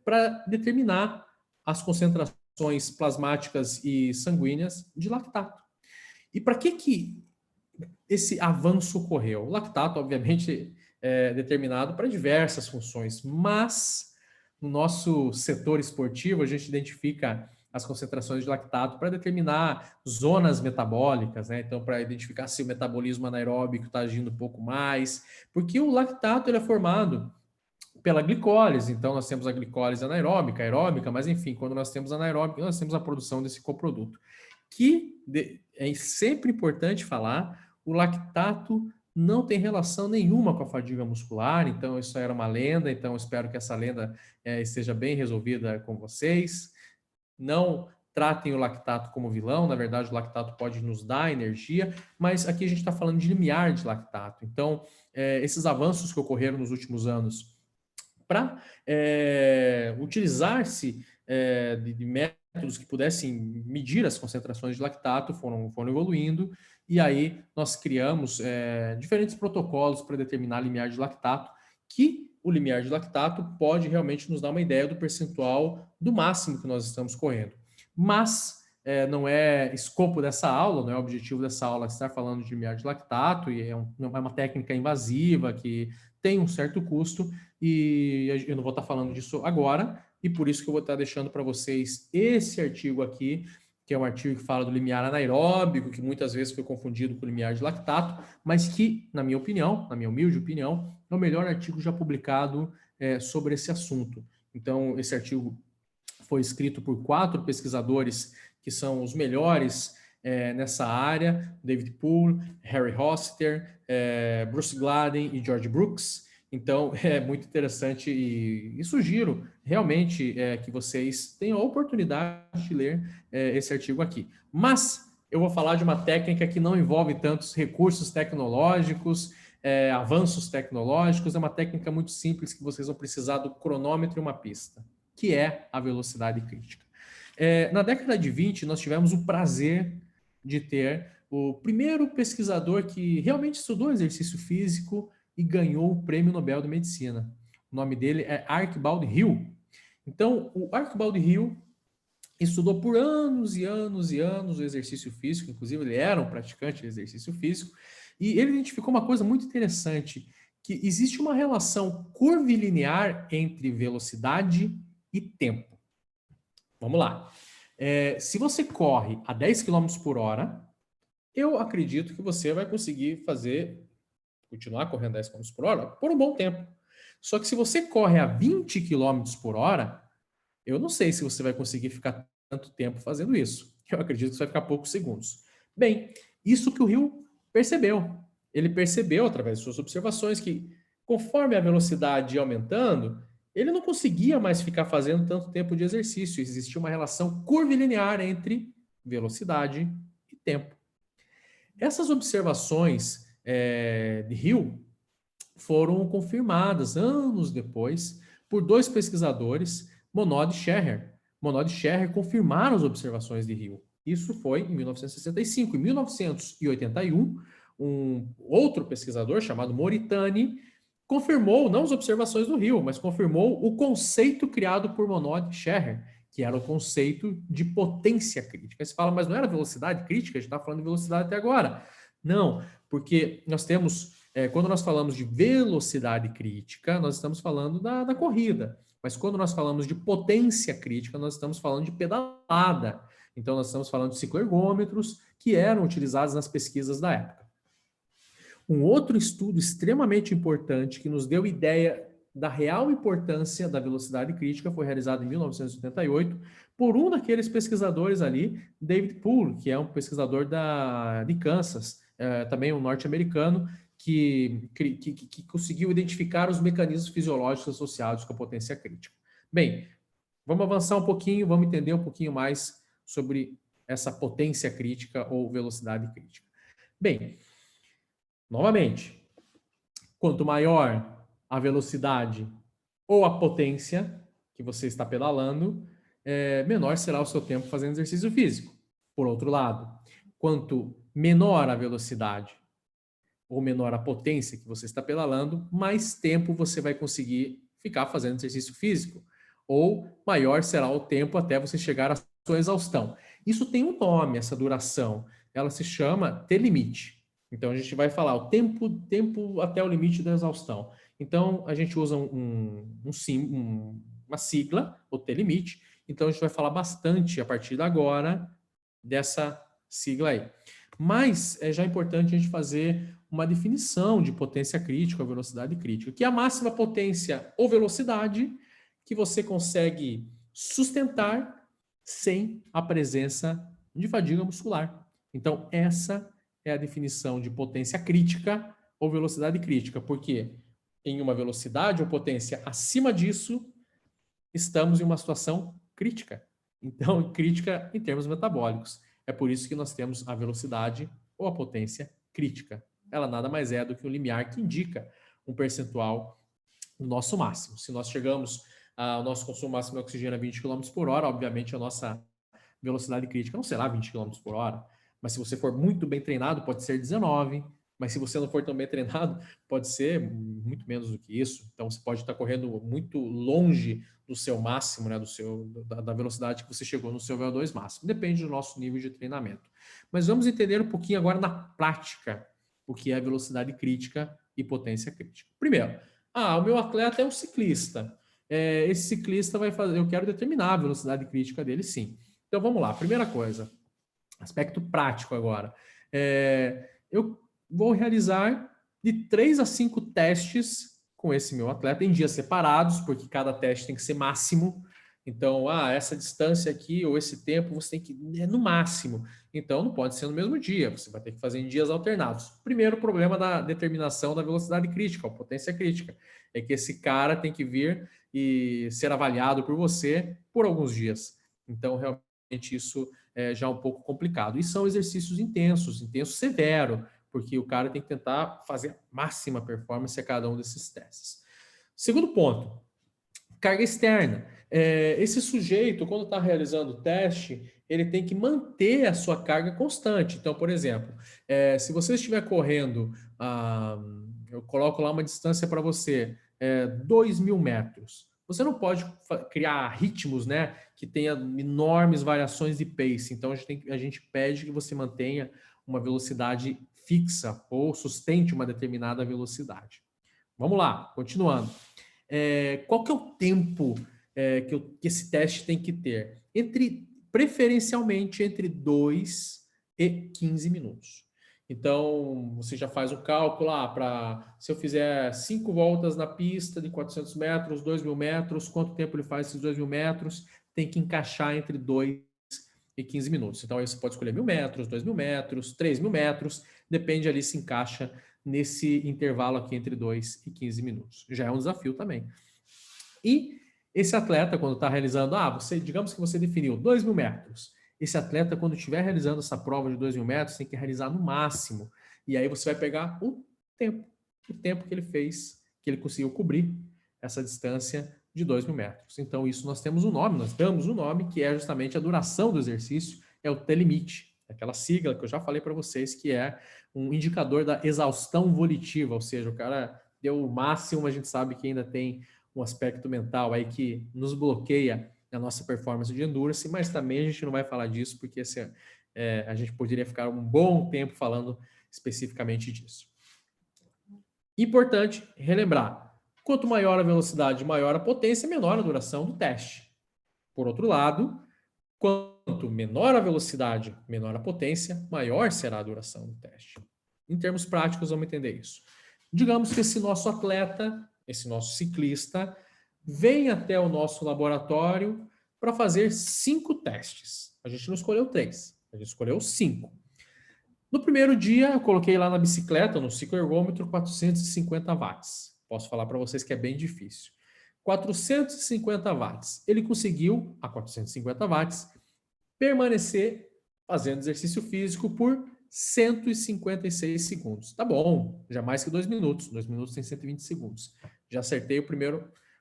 para determinar as concentrações plasmáticas e sanguíneas de lactato. E para que esse avanço ocorreu? O lactato, obviamente, é determinado para diversas funções, mas no nosso setor esportivo, a gente identifica as concentrações de lactato para determinar zonas metabólicas, né? Então, para identificar se o metabolismo anaeróbico está agindo um pouco mais, porque o lactato ele é formado pela glicólise, então nós temos a glicólise anaeróbica, aeróbica, mas enfim, quando nós temos anaeróbica, nós temos a produção desse coproduto. É sempre importante falar, o lactato não tem relação nenhuma com a fadiga muscular, então isso era uma lenda, então espero que essa lenda esteja bem resolvida com vocês. Não tratem o lactato como vilão, na verdade o lactato pode nos dar energia, mas aqui a gente está falando de limiar de lactato. Então, esses avanços que ocorreram nos últimos anos para utilizar-se de métodos que pudessem medir as concentrações de lactato foram evoluindo, e aí nós criamos diferentes protocolos para determinar limiar de lactato, que o limiar de lactato pode realmente nos dar uma ideia do percentual do máximo que nós estamos correndo. Mas não é escopo dessa aula, não é objetivo dessa aula estar falando de limiar de lactato, e é uma técnica invasiva que tem um certo custo, e eu não vou estar falando disso agora, e por isso que eu vou estar deixando para vocês esse artigo aqui, que é um artigo que fala do limiar anaeróbico, que muitas vezes foi confundido com o limiar de lactato, mas que, na minha opinião, na minha humilde opinião, é o melhor artigo já publicado sobre esse assunto. Então, esse artigo foi escrito por 4 pesquisadores que são os melhores nessa área: David Poole, Harry Hoster, Bruce Gladden e George Brooks. Então, é muito interessante e sugiro realmente que vocês tenham a oportunidade de ler esse artigo aqui. Mas eu vou falar de uma técnica que não envolve tantos recursos tecnológicos, avanços tecnológicos, é uma técnica muito simples que vocês vão precisar do cronômetro e uma pista, que é a velocidade crítica. Na década de 20, nós tivemos o prazer de ter o primeiro pesquisador que realmente estudou exercício físico e ganhou o Prêmio Nobel de Medicina. O nome dele é Archibald Hill. Então, o Archibald Hill estudou por anos e anos e anos o exercício físico, inclusive ele era um praticante de exercício físico, e ele identificou uma coisa muito interessante, que existe uma relação curvilinear entre velocidade e tempo. Vamos lá. Se você corre a 10 km por hora, eu acredito que você vai conseguir continuar correndo 10 km por hora por um bom tempo. Só que se você corre a 20 km por hora, eu não sei se você vai conseguir ficar tanto tempo fazendo isso. Eu acredito que você vai ficar poucos segundos. Bem, isso que o Hill percebeu. Ele percebeu, através de suas observações, que conforme a velocidade ia aumentando, ele não conseguia mais ficar fazendo tanto tempo de exercício. Existia uma relação curvilinear entre velocidade e tempo. Essas observações de Hill foram confirmadas anos depois por 2 pesquisadores, Monod e Scherrer. Monod e Scherrer confirmaram as observações de Hill. Isso foi em 1965. Em 1981, um outro pesquisador chamado Moritani confirmou, não as observações do Hill, mas confirmou o conceito criado por Monod e Scherrer, que era o conceito de potência crítica. Aí você fala, mas não era velocidade crítica? A gente está falando de velocidade até agora. Não, porque nós temos, quando nós falamos de velocidade crítica, nós estamos falando da corrida. Mas quando nós falamos de potência crítica, nós estamos falando de pedalada. Então, nós estamos falando de cicloergômetros que eram utilizados nas pesquisas da época. Um outro estudo extremamente importante que nos deu ideia da real importância da velocidade crítica foi realizado em 1988 por um daqueles pesquisadores ali, David Poole, que é um pesquisador de Kansas, também um norte-americano, que conseguiu identificar os mecanismos fisiológicos associados com a potência crítica. Bem, vamos avançar um pouquinho, vamos entender um pouquinho mais sobre essa potência crítica ou velocidade crítica. Bem, novamente, quanto maior a velocidade ou a potência que você está pedalando, menor será o seu tempo fazendo exercício físico. Por outro lado, quanto menor a velocidade ou menor a potência que você está pedalando, mais tempo você vai conseguir ficar fazendo exercício físico, ou maior será o tempo até você chegar à sua exaustão. Isso tem um nome, essa duração. Ela se chama T-limite. Então, a gente vai falar o tempo até o limite da exaustão. Então, a gente usa uma sigla, o T-limite. Então, a gente vai falar bastante, a partir de agora, dessa sigla aí. Mas é já importante a gente fazer uma definição de potência crítica ou velocidade crítica, que é a máxima potência ou velocidade que você consegue sustentar sem a presença de fadiga muscular. Então, essa é a definição de potência crítica ou velocidade crítica, porque em uma velocidade ou potência acima disso, estamos em uma situação crítica. Então, crítica em termos metabólicos. É por isso que nós temos a velocidade ou a potência crítica. Ela nada mais é do que um limiar que indica um percentual do nosso máximo. Se nós chegamos ao nosso consumo máximo de oxigênio a 20 km por hora, obviamente a nossa velocidade crítica não será 20 km por hora, mas se você for muito bem treinado, pode ser 19, mas se você não for tão bem treinado, pode ser muito menos do que isso. Então, você pode estar correndo muito longe do seu máximo, né, da velocidade que você chegou no seu VO2 máximo. Depende do nosso nível de treinamento. Mas vamos entender um pouquinho agora na prática o que é velocidade crítica e potência crítica. Primeiro, o meu atleta é um ciclista. Esse ciclista vai fazer, eu quero determinar a velocidade crítica dele, sim. Então, vamos lá. Primeira coisa, aspecto prático agora. Eu vou realizar de 3 a 5 testes com esse meu atleta em dias separados, porque cada teste tem que ser máximo. Então, essa distância aqui ou esse tempo você tem que no máximo. Então, não pode ser no mesmo dia, você vai ter que fazer em dias alternados. Primeiro problema da determinação da velocidade crítica, ou potência crítica, é que esse cara tem que vir e ser avaliado por você por alguns dias. Então, realmente, isso é já um pouco complicado. E são exercícios intensos, severo, porque o cara tem que tentar fazer a máxima performance a cada um desses testes. Segundo ponto, carga externa. Esse sujeito, quando está realizando o teste, ele tem que manter a sua carga constante. Então, por exemplo, se você estiver correndo, eu coloco lá uma distância para você, 2.000 metros. Você não pode criar ritmos, né, que tenha enormes variações de pace. Então, a gente pede que você mantenha uma velocidade fixa ou sustente uma determinada velocidade. Vamos lá, continuando. Qual que é o tempo que esse teste tem que ter? Preferencialmente entre 2 e 15 minutos. Então, você já faz o cálculo se eu fizer 5 voltas na pista de 400 metros, 2.000 metros, quanto tempo ele faz esses 2.000 metros? Tem que encaixar entre 2 e 15 minutos. Então, aí você pode escolher 1.000 metros, 2.000 metros, 3.000 metros, depende ali se encaixa nesse intervalo aqui entre 2 e 15 minutos. Já é um desafio também. E esse atleta, quando está realizando, digamos que você definiu 2.000 metros. Esse atleta, quando estiver realizando essa prova de 2.000 metros, tem que realizar no máximo. E aí você vai pegar o tempo que ele fez, que ele conseguiu cobrir essa distância de 2.000 metros. Então, isso nós damos um nome, que é justamente a duração do exercício, é o T-limite, aquela sigla que eu já falei para vocês, que é um indicador da exaustão volitiva, ou seja, o cara deu o máximo, a gente sabe que ainda tem um aspecto mental aí que nos bloqueia a nossa performance de endurance, mas também a gente não vai falar disso, porque a gente poderia ficar um bom tempo falando especificamente disso. Importante relembrar, quanto maior a velocidade, maior a potência, menor a duração do teste. Por outro lado, quanto menor a velocidade, menor a potência, maior será a duração do teste. Em termos práticos, vamos entender isso. Digamos que esse nosso atleta esse nosso ciclista, vem até o nosso laboratório para fazer 5 testes. A gente não escolheu 3, a gente escolheu 5. No primeiro dia, eu coloquei lá na bicicleta, no cicloergômetro, 450 watts. Posso falar para vocês que é bem difícil. 450 watts. Ele conseguiu, a 450 watts, permanecer fazendo exercício físico por 156 segundos. Tá bom, já mais que 2 minutos. 2 minutos tem 120 segundos. Já acertei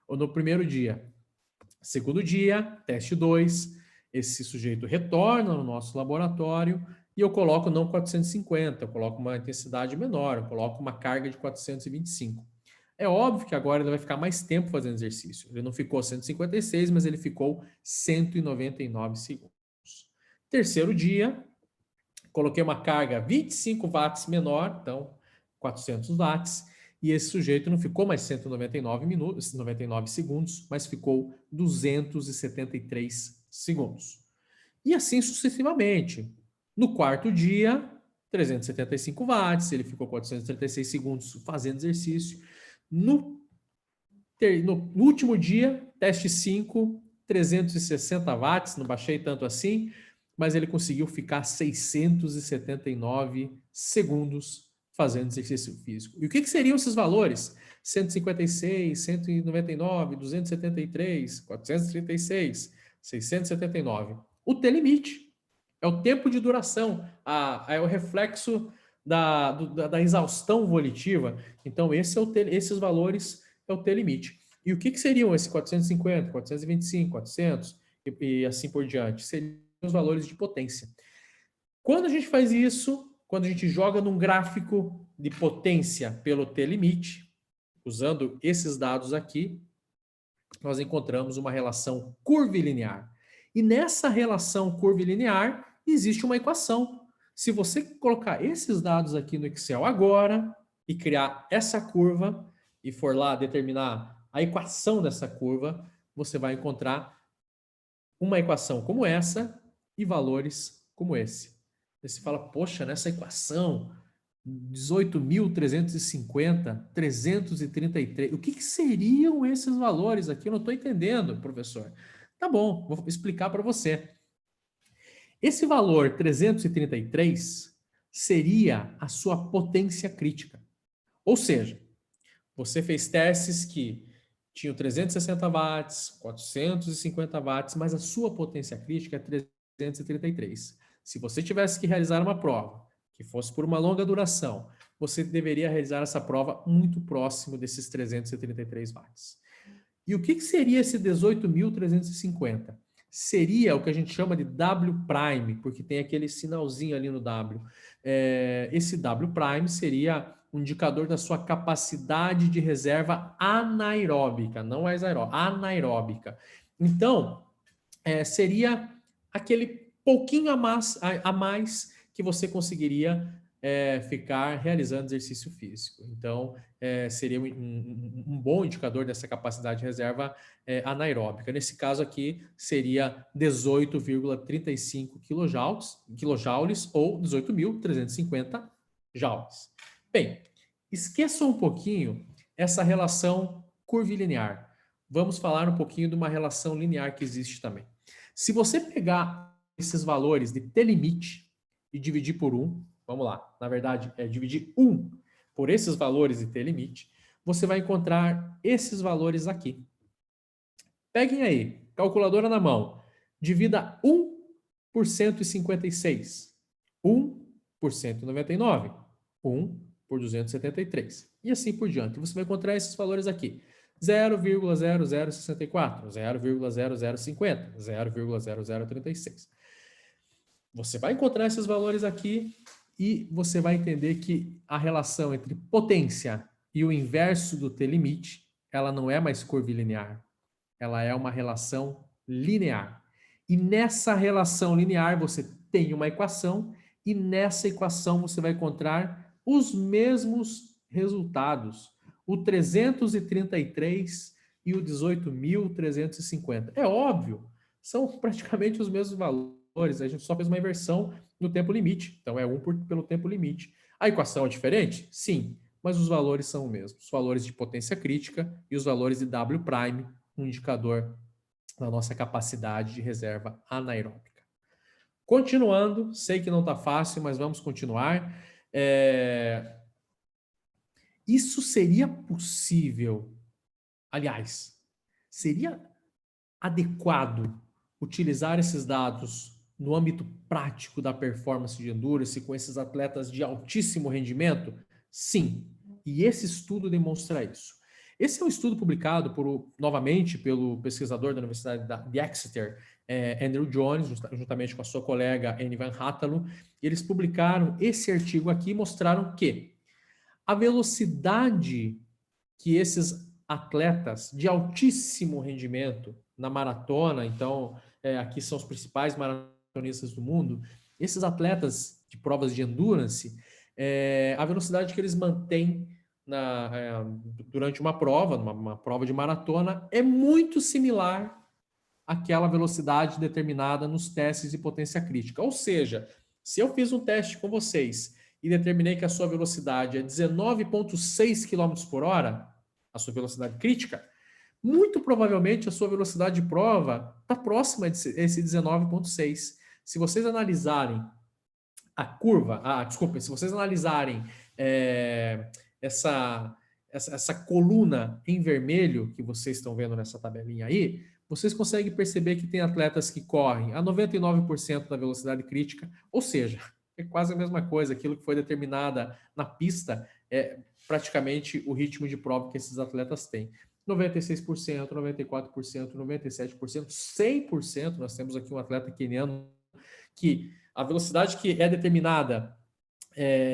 no primeiro dia. Segundo dia, teste 2. Esse sujeito retorna no nosso laboratório e eu coloco não 450, eu coloco uma intensidade menor, eu coloco uma carga de 425. É óbvio que agora ele vai ficar mais tempo fazendo exercício. Ele não ficou 156, mas ele ficou 199 segundos. Terceiro dia, coloquei uma carga 25 watts menor, então 400 watts, e esse sujeito não ficou mais 199 minutos, 99 segundos, mas ficou 273 segundos. E assim sucessivamente. No quarto dia, 375 watts, ele ficou 436 segundos fazendo exercício. No último dia, teste 5, 360 watts, não baixei tanto assim, mas ele conseguiu ficar 679 segundos fazendo exercício físico. E o que seriam esses valores? 156, 199, 273, 436, 679. O T-limite é o tempo de duração, é o reflexo da exaustão volitiva. Então, esses valores é o T-limite. E o que seriam esses 450, 425, 400 e assim por diante? Seriam os valores de potência. Quando a gente faz isso, quando a gente joga num gráfico de potência pelo T-limite, usando esses dados aqui, nós encontramos uma relação curvilinear. E nessa relação curvilinear existe uma equação. Se você colocar esses dados aqui no Excel agora e criar essa curva e for lá determinar a equação dessa curva, você vai encontrar uma equação como essa e valores como esse. Aí você fala, poxa, nessa equação, 18.350, 333, o que seriam esses valores aqui? Eu não estou entendendo, professor. Tá bom, vou explicar para você. Esse valor 333 seria a sua potência crítica. Ou seja, você fez testes que tinham 360 watts, 450 watts, mas a sua potência crítica é 333. Se você tivesse que realizar uma prova que fosse por uma longa duração, você deveria realizar essa prova muito próximo desses 333 watts. E o que seria esse 18.350? Seria o que a gente chama de W', porque tem aquele sinalzinho ali no W. Esse W' seria um indicador da sua capacidade de reserva anaeróbica, não mais aeróbica, anaeróbica. Então, seria aquele pouquinho a mais que você conseguiria ficar realizando exercício físico. Então, seria um bom indicador dessa capacidade de reserva anaeróbica. Nesse caso aqui, seria 18,35 quilojoules ou 18.350 joules. Bem, esqueça um pouquinho essa relação curvilinear. Vamos falar um pouquinho de uma relação linear que existe também. Se você pegar esses valores de T-limite e dividir por 1, vamos lá, na verdade é dividir 1 por esses valores de T-limite, você vai encontrar esses valores aqui. Peguem aí, calculadora na mão, divida 1 por 156, 1 por 199, 1 por 273 e assim por diante. Você vai encontrar esses valores aqui. 0,0064, 0,0050, 0,0036. Você vai encontrar esses valores aqui e você vai entender que a relação entre potência e o inverso do T-limite, ela não é mais curvilinear, ela é uma relação linear. E nessa relação linear você tem uma equação e nessa equação você vai encontrar os mesmos resultados, o 333 e o 18.350. É óbvio, são praticamente os mesmos valores, a gente só fez uma inversão no tempo limite, então é 1 pelo tempo limite. A equação é diferente? Sim, mas os valores são os mesmos. Os valores de potência crítica e os valores de W', um indicador da nossa capacidade de reserva anaeróbica. Continuando, sei que não está fácil, mas vamos continuar. Isso seria possível, aliás, seria adequado utilizar esses dados no âmbito prático da performance de endurance com esses atletas de altíssimo rendimento? Sim, e esse estudo demonstra isso. Esse é um estudo publicado novamente pelo pesquisador da Universidade de Exeter, Andrew Jones, juntamente com a sua colega Annie Van Hattalo, e eles publicaram esse artigo aqui e mostraram que a velocidade que esses atletas de altíssimo rendimento na maratona, então aqui são os principais maratonistas do mundo, esses atletas de provas de endurance, a velocidade que eles mantêm durante uma prova de maratona, é muito similar àquela velocidade determinada nos testes de potência crítica. Ou seja, se eu fiz um teste com vocês e determinei que a sua velocidade é 19,6 km por hora, a sua velocidade crítica, muito provavelmente a sua velocidade de prova está próxima desse 19,6. Se vocês analisarem a curva, desculpa, se vocês analisarem essa coluna em vermelho que vocês estão vendo nessa tabelinha aí, vocês conseguem perceber que tem atletas que correm a 99% da velocidade crítica, ou seja, é quase a mesma coisa, aquilo que foi determinada na pista é praticamente o ritmo de prova que esses atletas têm. 96%, 94%, 97%, 100%, nós temos aqui um atleta queniano que a velocidade que é determinada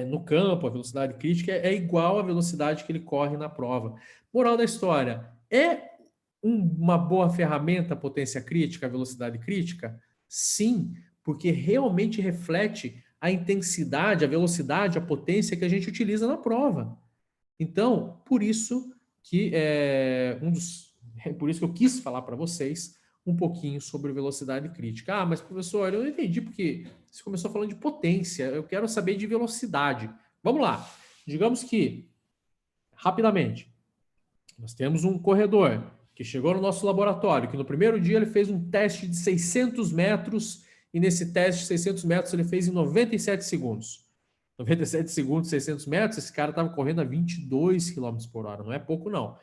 no campo, a velocidade crítica, é igual à velocidade que ele corre na prova. Moral da história, é uma boa ferramenta a potência crítica, a velocidade crítica? Sim, porque realmente reflete a intensidade, a velocidade, a potência que a gente utiliza na prova. Então, por isso que por isso que eu quis falar para vocês um pouquinho sobre velocidade crítica. Ah, mas professor, eu não entendi porque você começou falando de potência, eu quero saber de velocidade. Vamos lá. Digamos que, rapidamente, nós temos um corredor que chegou no nosso laboratório, que no primeiro dia ele fez um teste de 600 metros e nesse teste de 600 metros ele fez em 97 segundos. 97 segundos, 600 metros, esse cara estava correndo a 22 km por hora, não é pouco não.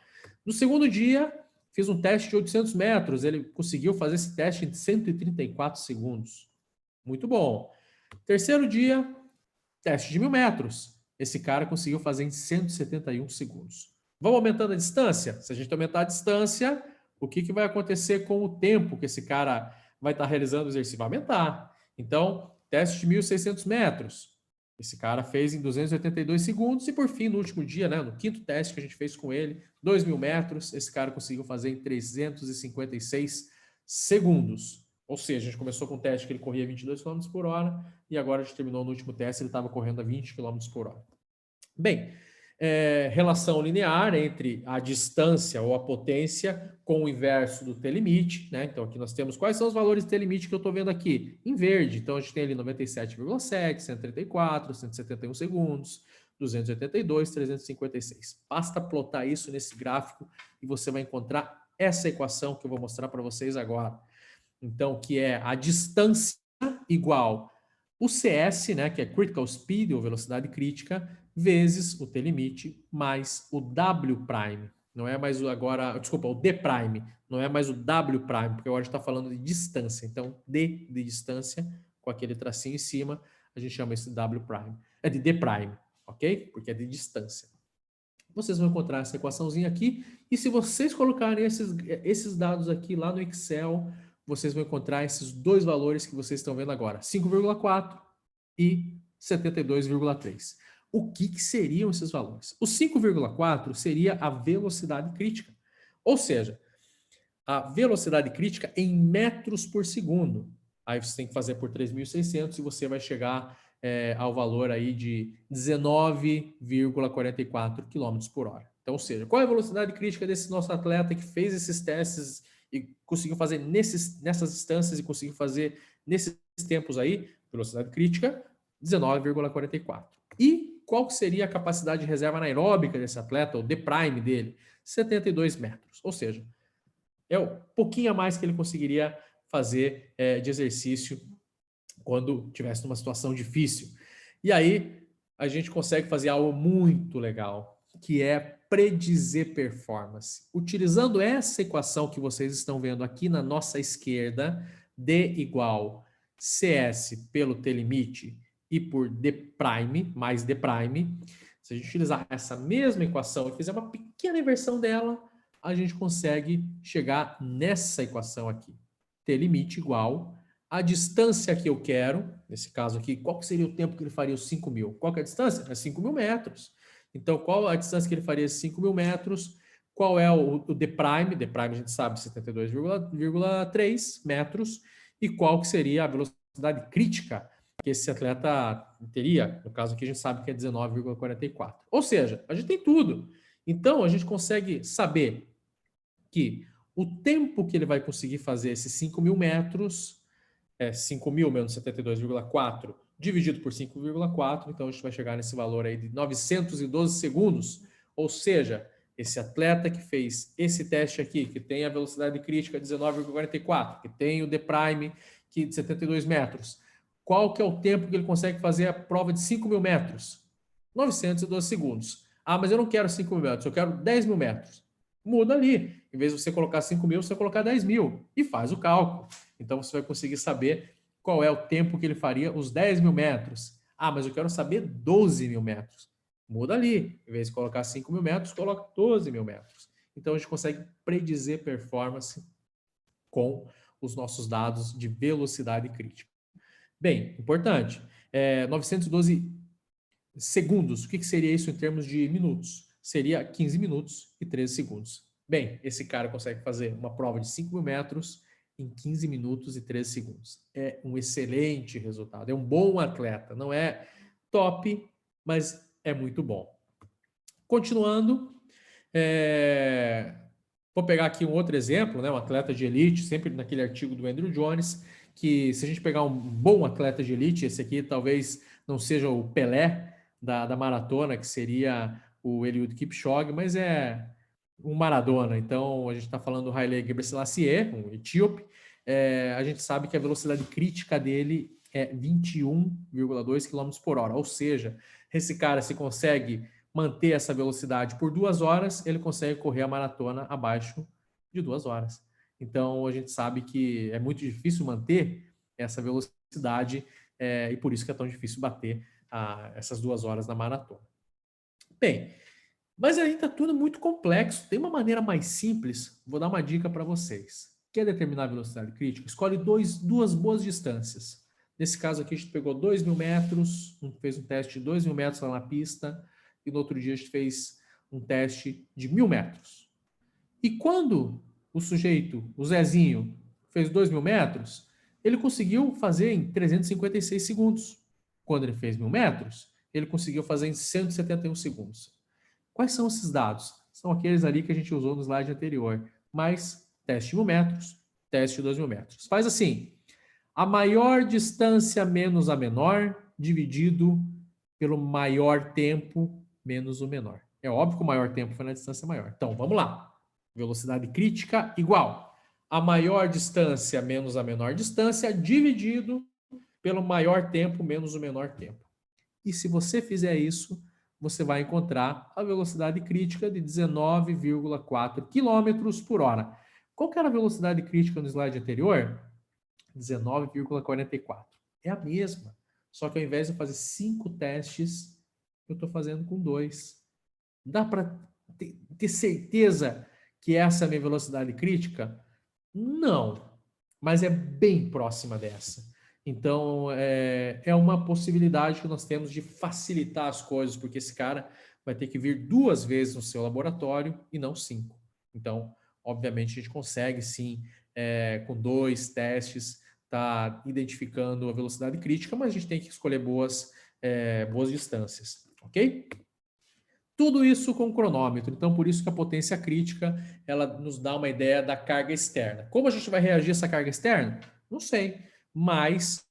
No segundo dia, fiz um teste de 800 metros, ele conseguiu fazer esse teste em 134 segundos. Muito bom. Terceiro dia, teste de 1000 metros. Esse cara conseguiu fazer em 171 segundos. Vamos aumentando a distância? Se a gente aumentar a distância, o que vai acontecer com o tempo que esse cara vai estar realizando o exercício? Vai aumentar. Então, teste de 1.600 metros. Esse cara fez em 282 segundos e, por fim, no último dia, no quinto teste que a gente fez com ele, 2.000 metros, esse cara conseguiu fazer em 356 segundos. Ou seja, a gente começou com um teste que ele corria 22 km por hora e agora a gente terminou no último teste, ele estava correndo a 20 km por hora. Bem, relação linear entre a distância ou a potência com o inverso do T-limite, né? Então aqui nós temos quais são os valores de T-limite que eu estou vendo aqui em verde. Então a gente tem ali 97,7, 134, 171 segundos, 282, 356. Basta plotar isso nesse gráfico e você vai encontrar essa equação que eu vou mostrar para vocês agora. Então, que é a distância igual o CS, né, que é Critical Speed, ou velocidade crítica, vezes o T-limite, mais o W'. Não é mais o D', não é mais o W', porque agora a gente está falando de distância. Então, D de distância, com aquele tracinho em cima, a gente chama isso de W'. É de D', ok? Porque é de distância. Vocês vão encontrar essa equaçãozinha aqui, e se vocês colocarem esses dados aqui lá no Excel, vocês vão encontrar esses dois valores que vocês estão vendo agora, 5,4 e 72,3. O que seriam esses valores? O 5,4 seria a velocidade crítica, ou seja, a velocidade crítica em metros por segundo. Aí você tem que fazer por 3.600 e você vai chegar ao valor aí de 19,44 km por hora. Então, ou seja, qual é a velocidade crítica desse nosso atleta que fez esses testes e conseguiu fazer nessas distâncias e conseguiu fazer nesses tempos aí? Velocidade crítica, 19,44. E qual que seria a capacidade de reserva anaeróbica desse atleta, o D-prime dele? 72 metros. Ou seja, é um pouquinho a mais que ele conseguiria fazer de exercício quando tivesse numa situação difícil. E aí a gente consegue fazer algo muito legal, que é predizer performance. Utilizando essa equação que vocês estão vendo aqui na nossa esquerda, D igual CS pelo T limite e por D' mais D', se a gente utilizar essa mesma equação e fizer uma pequena inversão dela, a gente consegue chegar nessa equação aqui. T limite igual a distância que eu quero, nesse caso aqui, qual seria o tempo que ele faria os 5.000? Qual que é a distância? É 5.000 metros. Então, qual a distância que ele faria esses 5.000 metros? Qual é o D'? D' a gente sabe, 72,3 metros. E qual que seria a velocidade crítica que esse atleta teria? No caso aqui, a gente sabe que é 19,44. Ou seja, a gente tem tudo. Então, a gente consegue saber que o tempo que ele vai conseguir fazer esses 5.000 metros 5.000 menos 72,4 dividido por 5,4, então a gente vai chegar nesse valor aí de 912 segundos, ou seja, esse atleta que fez esse teste aqui, que tem a velocidade crítica de 19,44, que tem o D' que de 72 metros, qual que é o tempo que ele consegue fazer a prova de 5.000 metros? 912 segundos. Ah, mas eu não quero 5.000 metros, eu quero 10.000 metros. Muda ali. Em vez de você colocar 5.000, você vai colocar 10.000 e faz o cálculo. Então, você vai conseguir saber qual é o tempo que ele faria os 10.000 metros. Ah, mas eu quero saber 12.000 metros. Muda ali. Em vez de colocar 5.000 metros, coloca 12.000 metros. Então, a gente consegue predizer performance com os nossos dados de velocidade crítica. Bem, importante. 912 segundos. O que seria isso em termos de minutos? Seria 15 minutos e 13 segundos. Bem, esse cara consegue fazer uma prova de 5.000 metros em 15 minutos e 13 segundos. É um excelente resultado. É um bom atleta. Não é top, mas é muito bom. Continuando, vou pegar aqui um outro exemplo, né? Um atleta de elite, sempre naquele artigo do Andrew Jones, que se a gente pegar um bom atleta de elite, esse aqui talvez não seja o Pelé da maratona, que seria o Eliud Kipchoge, mas é um Maradona. Então, a gente está falando do Haile Gebrselassie, um etíope. A gente sabe que a velocidade crítica dele é 21,2 km por hora. Ou seja, esse cara, se consegue manter essa velocidade por 2 horas, ele consegue correr a maratona abaixo de 2 horas. Então, a gente sabe que é muito difícil manter essa velocidade e por isso que é tão difícil bater essas 2 horas na maratona. Bem, mas ainda tudo muito complexo. Tem uma maneira mais simples, vou dar uma dica para vocês. Quer determinar a velocidade crítica? Escolhe duas boas distâncias. Nesse caso aqui, a gente pegou 2.000 metros, fez um teste de 2.000 metros lá na pista, e no outro dia a gente fez um teste de 1.000 metros. E quando o sujeito, o Zezinho, fez 2.000 metros, ele conseguiu fazer em 356 segundos. Quando ele fez 1.000 metros, ele conseguiu fazer em 171 segundos. Quais são esses dados? São aqueles ali que a gente usou no slide anterior. Mas teste 1.000 metros, teste 2.000 metros. Faz assim, a maior distância menos a menor, dividido pelo maior tempo menos o menor. É óbvio que o maior tempo foi na distância maior. Então, vamos lá. Velocidade crítica igual a maior distância menos a menor distância, dividido pelo maior tempo menos o menor tempo. E se você fizer isso, você vai encontrar a velocidade crítica de 19,4 km por hora. Qual que era a velocidade crítica no slide anterior? 19,44. É a mesma. Só que ao invés de fazer 5 testes, eu estou fazendo com 2. Dá para ter certeza que essa é a minha velocidade crítica? Não. Mas é bem próxima dessa. Então, é uma possibilidade que nós temos de facilitar as coisas, porque esse cara vai ter que vir 2 vezes no seu laboratório e não 5. Então, obviamente, a gente consegue sim, com 2 testes, tá identificando a velocidade crítica, mas a gente tem que escolher boas distâncias, ok? Tudo isso com cronômetro, então por isso que a potência crítica ela nos dá uma ideia da carga externa. Como a gente vai reagir a essa carga externa? Não sei, mas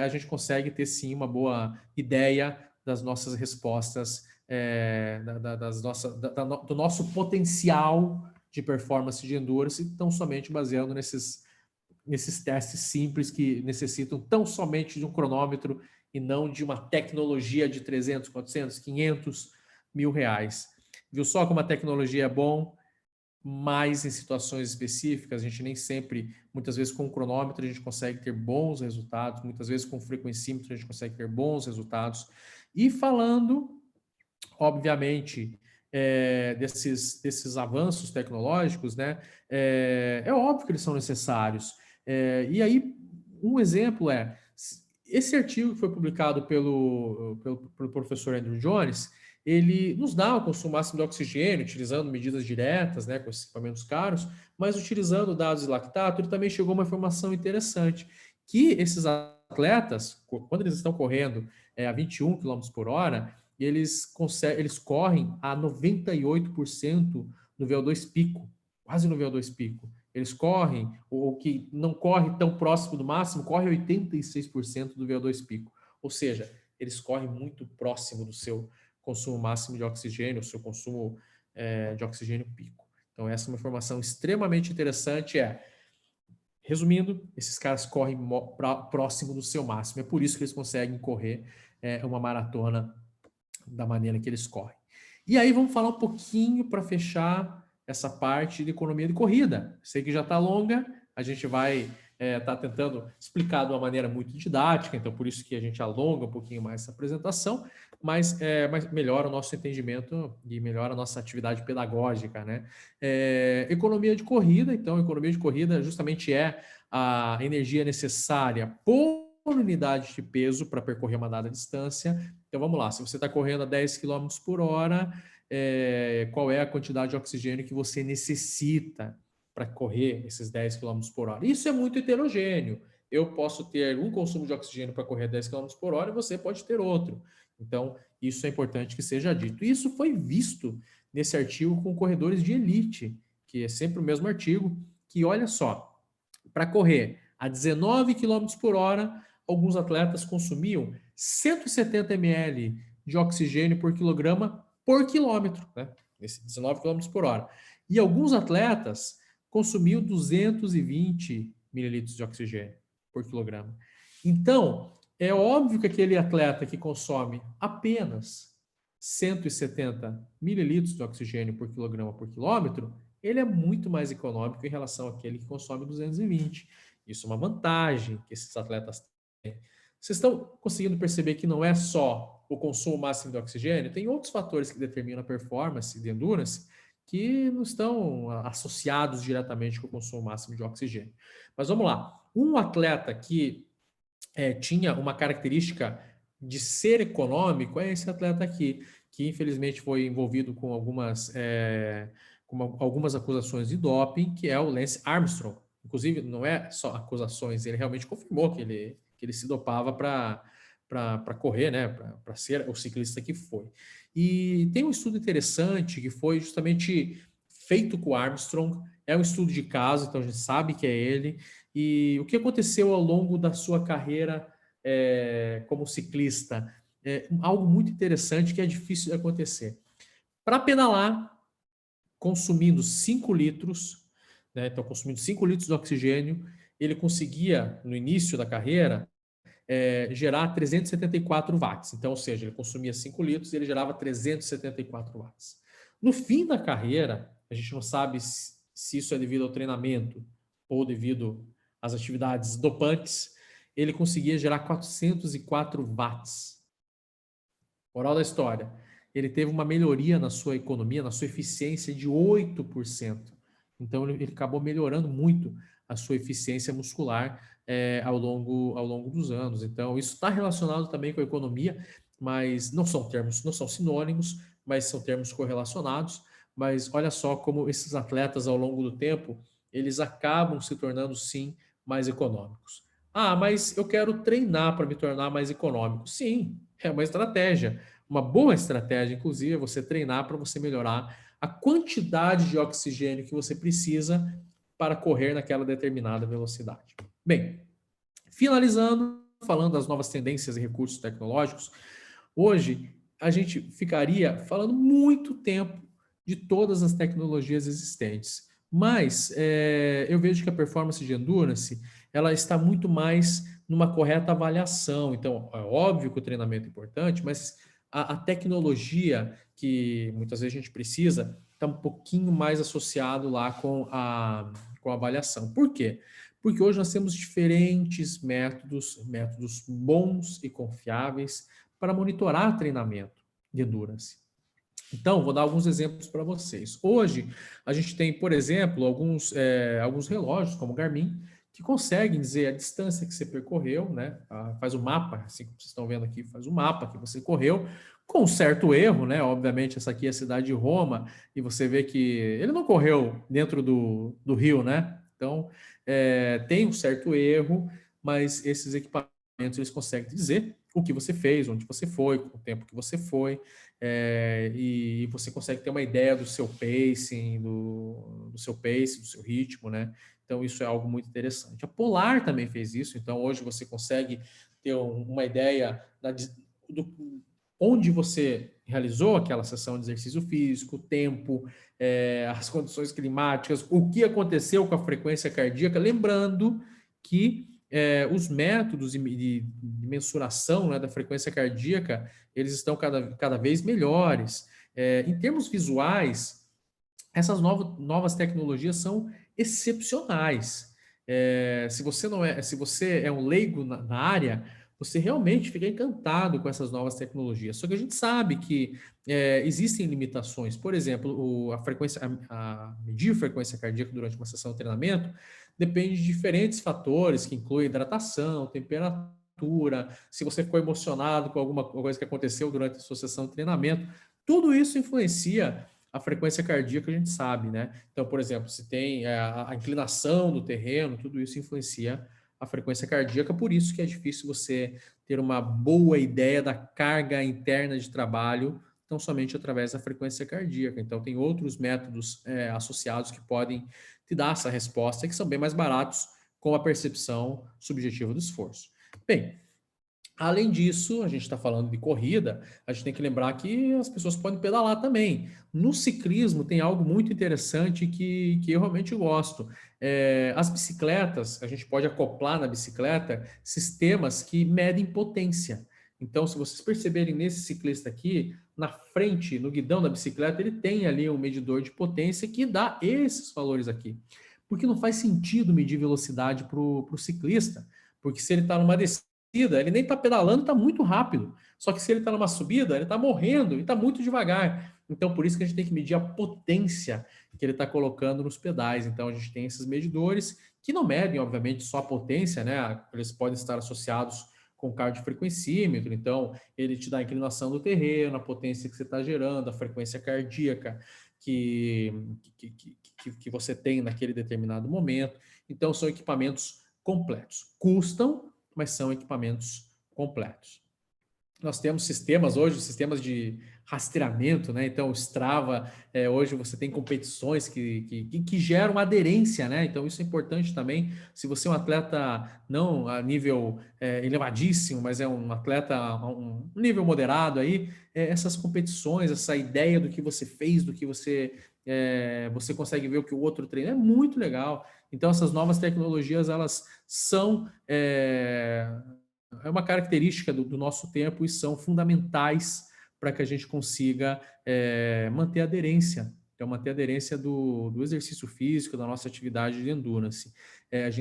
a gente consegue ter sim uma boa ideia das nossas respostas, do nosso potencial de performance de endurance, tão somente baseando nesses testes simples que necessitam tão somente de um cronômetro e não de uma tecnologia de 300, 400, 500 mil reais. Viu só como a tecnologia é bom, mas em situações específicas, a gente nem sempre, muitas vezes com o cronômetro a gente consegue ter bons resultados, muitas vezes com o frequencímetro a gente consegue ter bons resultados. E falando, obviamente, desses avanços tecnológicos, né, é óbvio que eles são necessários. E aí, um exemplo esse artigo que foi publicado pelo professor Andrew Jones, ele nos dá o consumo máximo de oxigênio, utilizando medidas diretas, né, com esses equipamentos caros, mas utilizando dados de lactato, ele também chegou a uma informação interessante, que esses atletas, quando eles estão correndo a 21 km por hora, eles correm a 98% no VO2 pico, quase no VO2 pico. Eles correm, ou que não corre tão próximo do máximo, corre 86% do VO2 pico. Ou seja, eles correm muito próximo do seu consumo máximo de oxigênio, o seu consumo de oxigênio pico. Então, essa é uma informação extremamente interessante. Resumindo, esses caras correm próximo do seu máximo. É por isso que eles conseguem correr uma maratona da maneira que eles correm. E aí vamos falar um pouquinho para fechar essa parte de economia de corrida. Sei que já está longa, a gente vai estar tentando explicar de uma maneira muito didática, então por isso que a gente alonga um pouquinho mais essa apresentação, mas melhora o nosso entendimento e melhora a nossa atividade pedagógica, né? Economia de corrida, então, economia de corrida justamente é a energia necessária por unidade de peso para percorrer uma dada distância. Então vamos lá, se você está correndo a 10 km por hora, qual é a quantidade de oxigênio que você necessita para correr esses 10 km por hora? Isso é muito heterogêneo. Eu posso ter um consumo de oxigênio para correr 10 km por hora e você pode ter outro. Então, isso é importante que seja dito. Isso foi visto nesse artigo com corredores de elite, que é sempre o mesmo artigo, que olha só, para correr a 19 km por hora, alguns atletas consumiam 170 ml de oxigênio por quilograma por quilômetro, né? Nesse 19 km por hora. E alguns atletas consumiam 220 mililitros de oxigênio por quilograma. Então, é óbvio que aquele atleta que consome apenas 170 mililitros de oxigênio por quilograma por quilômetro, ele é muito mais econômico em relação àquele que consome 220. Isso é uma vantagem que esses atletas têm. Vocês estão conseguindo perceber que não é só o consumo máximo de oxigênio? Tem outros fatores que determinam a performance de endurance que não estão associados diretamente com o consumo máximo de oxigênio. Mas vamos lá. Um atleta que tinha uma característica de ser econômico é esse atleta aqui, que infelizmente foi envolvido com algumas acusações de doping, que é o Lance Armstrong. Inclusive, não é só acusações, ele realmente confirmou que ele se dopava para correr, né, para ser o ciclista que foi. E tem um estudo interessante que foi justamente feito com o Armstrong, é um estudo de caso, então a gente sabe que é ele, e o que aconteceu ao longo da sua carreira como ciclista? Algo muito interessante que é difícil de acontecer. Para pedalar, consumindo 5 litros, né, então consumindo 5 litros de oxigênio, ele conseguia, no início da carreira, gerar 374 watts. Então, ou seja, ele consumia 5 litros e ele gerava 374 watts. No fim da carreira, a gente não sabe se isso é devido ao treinamento ou devido às atividades dopantes, ele conseguia gerar 404 watts. Moral da história, ele teve uma melhoria na sua economia, na sua eficiência de 8%. Então, ele acabou melhorando muito a sua eficiência muscular ao longo dos anos. Então, isso está relacionado também com a economia, mas não são termos, não são sinônimos, mas são termos correlacionados. Mas olha só como esses atletas, ao longo do tempo, eles acabam se tornando, sim, mais econômicos. Ah, mas eu quero treinar para me tornar mais econômico. Sim, é uma estratégia. Uma boa estratégia, inclusive, é você treinar para você melhorar a quantidade de oxigênio que você precisa para correr naquela determinada velocidade. Bem, finalizando, falando das novas tendências e recursos tecnológicos, Hoje, a gente ficaria falando muito tempo de todas as tecnologias existentes. Mas eu vejo que a performance de endurance ela está muito mais numa correta avaliação. Então, é óbvio que o treinamento é importante, mas a tecnologia que muitas vezes a gente precisa está um pouquinho mais associado lá com a avaliação. Por quê? Porque hoje nós temos diferentes métodos bons e confiáveis para monitorar treinamento de endurance. Então, vou dar alguns exemplos para vocês. Hoje, a gente tem, por exemplo, alguns relógios, como o Garmin, que conseguem dizer a distância que você percorreu, né? Faz o mapa, assim como vocês estão vendo aqui, faz o mapa que você correu, com um certo erro, né? Obviamente, essa aqui é a cidade de Roma, e você vê que ele não correu dentro do rio, né? Então, tem um certo erro, mas esses equipamentos eles conseguem dizer o que você fez, onde você foi, com o tempo que você foi, e você consegue ter uma ideia do seu pacing, do seu pace, do seu ritmo, né? Então, isso é algo muito interessante. A Polar também fez isso, então hoje você consegue ter uma ideia do onde você realizou aquela sessão de exercício físico, o tempo, as condições climáticas, o que aconteceu com a frequência cardíaca, lembrando que os métodos de mensuração, né, da frequência cardíaca, eles estão cada vez melhores. Em termos visuais, essas novas tecnologias são excepcionais. Se você é um leigo na área, você realmente fica encantado com essas novas tecnologias. Só que a gente sabe que existem limitações. Por exemplo, medir a frequência cardíaca durante uma sessão de treinamento depende de diferentes fatores, que incluem hidratação, temperatura, se você ficou emocionado com alguma coisa que aconteceu durante a sua sessão de treinamento. Tudo isso influencia a frequência cardíaca, a gente sabe, né? Então, por exemplo, se tem a inclinação do terreno, tudo isso influencia a frequência cardíaca, por isso que é difícil você ter uma boa ideia da carga interna de trabalho, não somente através da frequência cardíaca. Então, tem outros métodos associados que podem te dar essa resposta, que são bem mais baratos com a percepção subjetiva do esforço. Bem, além disso, a gente está falando de corrida, a gente tem que lembrar que as pessoas podem pedalar também. No ciclismo tem algo muito interessante que eu realmente gosto. As bicicletas, a gente pode acoplar na bicicleta sistemas que medem potência. Então, se vocês perceberem nesse ciclista aqui, na frente, no guidão da bicicleta, ele tem ali um medidor de potência que dá esses valores aqui. Porque não faz sentido medir velocidade para o ciclista, porque se ele está numa descida, ele nem está pedalando, está muito rápido. Só que se ele está numa subida, ele está morrendo e está muito devagar. Então, por isso que a gente tem que medir a potência que ele está colocando nos pedais. Então, a gente tem esses medidores que não medem, obviamente, só a potência, né? Eles podem estar associados com o cardiofrequencímetro. Então, ele te dá a inclinação do terreno, a potência que você está gerando, a frequência cardíaca que, que você tem naquele determinado momento. Então, são equipamentos completos. Custam, mas são equipamentos completos. Nós temos sistemas hoje, sistemas de rastreamento, né? Então, o Strava, hoje você tem competições que geram aderência, né? Então, isso é importante também. Se você é um atleta não a nível elevadíssimo, mas é um atleta a um nível moderado aí, essas competições, essa ideia do que você fez, do que você consegue ver o que o outro treina, é muito legal. Então, essas novas tecnologias, elas são uma característica do nosso tempo e são fundamentais para que a gente consiga manter a aderência, então manter a aderência do exercício físico, da nossa atividade de endurance.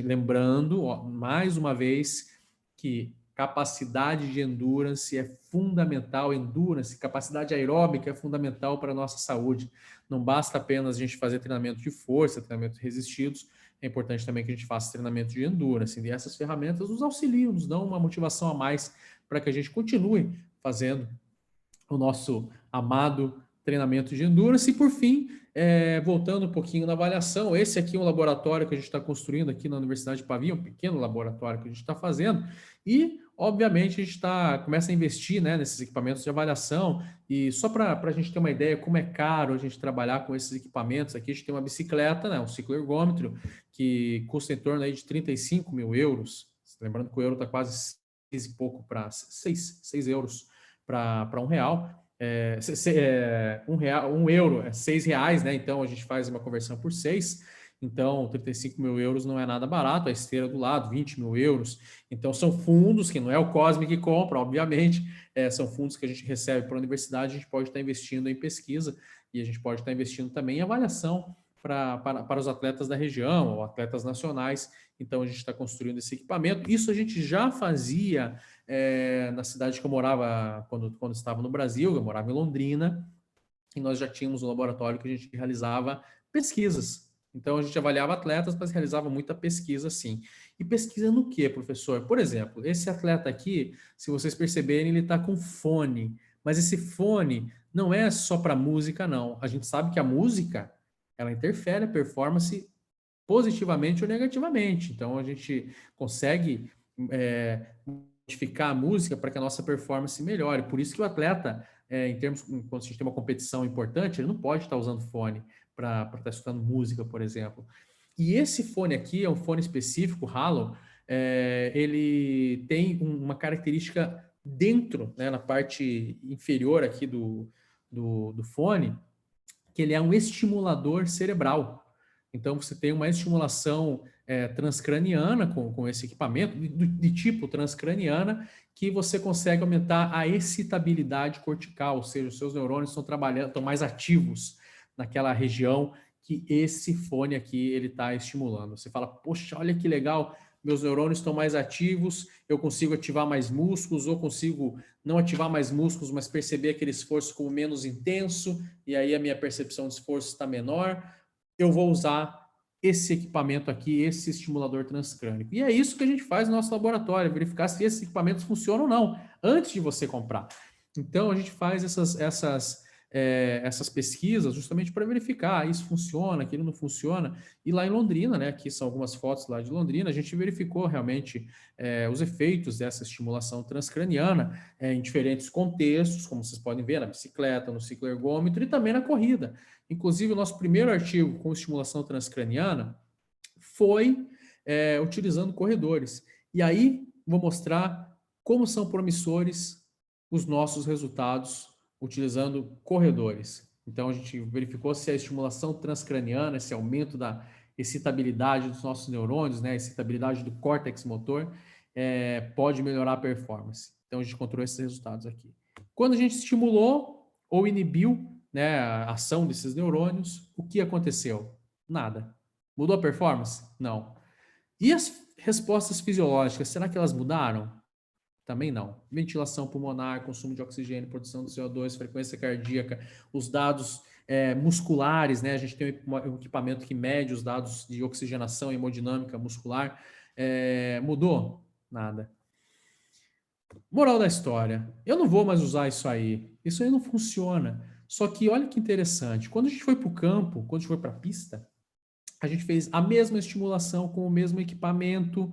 Lembrando, ó, mais uma vez, que capacidade de endurance é fundamental, endurance, capacidade aeróbica é fundamental para a nossa saúde. Não basta apenas a gente fazer treinamento de força, treinamento resistidos, é importante também que a gente faça treinamento de endurance. E essas ferramentas nos auxiliam, nos dão uma motivação a mais para que a gente continue fazendo o nosso amado treinamento de endurance. E por fim, voltando um pouquinho na avaliação, esse aqui é um laboratório que a gente está construindo aqui na Universidade de Pavia, um pequeno laboratório que a gente está fazendo, e obviamente a gente começa a investir, né, nesses equipamentos de avaliação, e só para a gente ter uma ideia como é caro a gente trabalhar com esses equipamentos, aqui a gente tem uma bicicleta, né, um cicloergômetro, que custa em torno aí de 35 mil euros, lembrando que o euro está quase 6 e pouco para 6 euros para R$ 1. €1 é R$ 6, né? Então a gente faz uma conversão por 6. Então, 35 mil euros não é nada barato, a esteira do lado, 20 mil euros. Então, são fundos que não é o Cosme que compra, obviamente, são fundos que a gente recebe para a universidade, a gente pode estar investindo em pesquisa e a gente pode estar investindo também em avaliação para os atletas da região ou atletas nacionais. Então, a gente está construindo esse equipamento. Isso a gente já fazia na cidade que eu morava quando estava no Brasil, eu morava em Londrina, e nós já tínhamos um laboratório que a gente realizava pesquisas. Então, a gente avaliava atletas, mas realizava muita pesquisa, sim. E pesquisa no quê, professor? Por exemplo, esse atleta aqui, se vocês perceberem, ele está com fone. Mas esse fone não é só para música, não. A gente sabe que a música, ela interfere a performance positivamente ou negativamente. Então, a gente consegue modificar a música para que a nossa performance melhore. Por isso que o atleta, em termos, quando a gente tem uma competição importante, ele não pode estar usando fone para estar escutando música, por exemplo. E esse fone aqui é um fone específico, Halo, ele tem uma característica dentro, né, na parte inferior aqui do fone, que ele é um estimulador cerebral. Então, você tem uma estimulação transcraniana com esse equipamento, de tipo transcraniana, que você consegue aumentar a excitabilidade cortical, ou seja, os seus neurônios estão trabalhando, estão mais ativos naquela região que esse fone aqui ele está estimulando. Você fala, poxa, olha que legal, meus neurônios estão mais ativos, eu consigo ativar mais músculos, ou consigo não ativar mais músculos, mas perceber aquele esforço como menos intenso, e aí a minha percepção de esforço está menor. Eu vou usar esse equipamento aqui, esse estimulador transcrânico. E é isso que a gente faz no nosso laboratório, verificar se esses equipamentos funcionam ou não, antes de você comprar. Então, a gente faz essas pesquisas justamente para verificar isso funciona, aquilo não funciona. E lá em Londrina, né, aqui são algumas fotos lá de Londrina, a gente verificou realmente os efeitos dessa estimulação transcraniana em diferentes contextos, como vocês podem ver, na bicicleta, no cicloergômetro e também na corrida. Inclusive, o nosso primeiro artigo com estimulação transcraniana foi utilizando corredores. E aí, vou mostrar como são promissores os nossos resultados utilizando corredores. Então, a gente verificou se a estimulação transcraniana, esse aumento da excitabilidade dos nossos neurônios, né, excitabilidade do córtex motor, pode melhorar a performance. Então, a gente encontrou esses resultados aqui. Quando a gente estimulou ou inibiu, né, a ação desses neurônios, o que aconteceu? Nada. Mudou a performance? Não. E as respostas fisiológicas, será que elas mudaram? Também não. Ventilação pulmonar, consumo de oxigênio, produção de CO2, frequência cardíaca, os dados musculares, né? A gente tem um equipamento que mede os dados de oxigenação e hemodinâmica muscular. Mudou? Nada. Moral da história, eu não vou mais usar isso aí. Isso aí não funciona. Só que olha que interessante, quando a gente foi para o campo, quando a gente foi para a pista, a gente fez a mesma estimulação com o mesmo equipamento,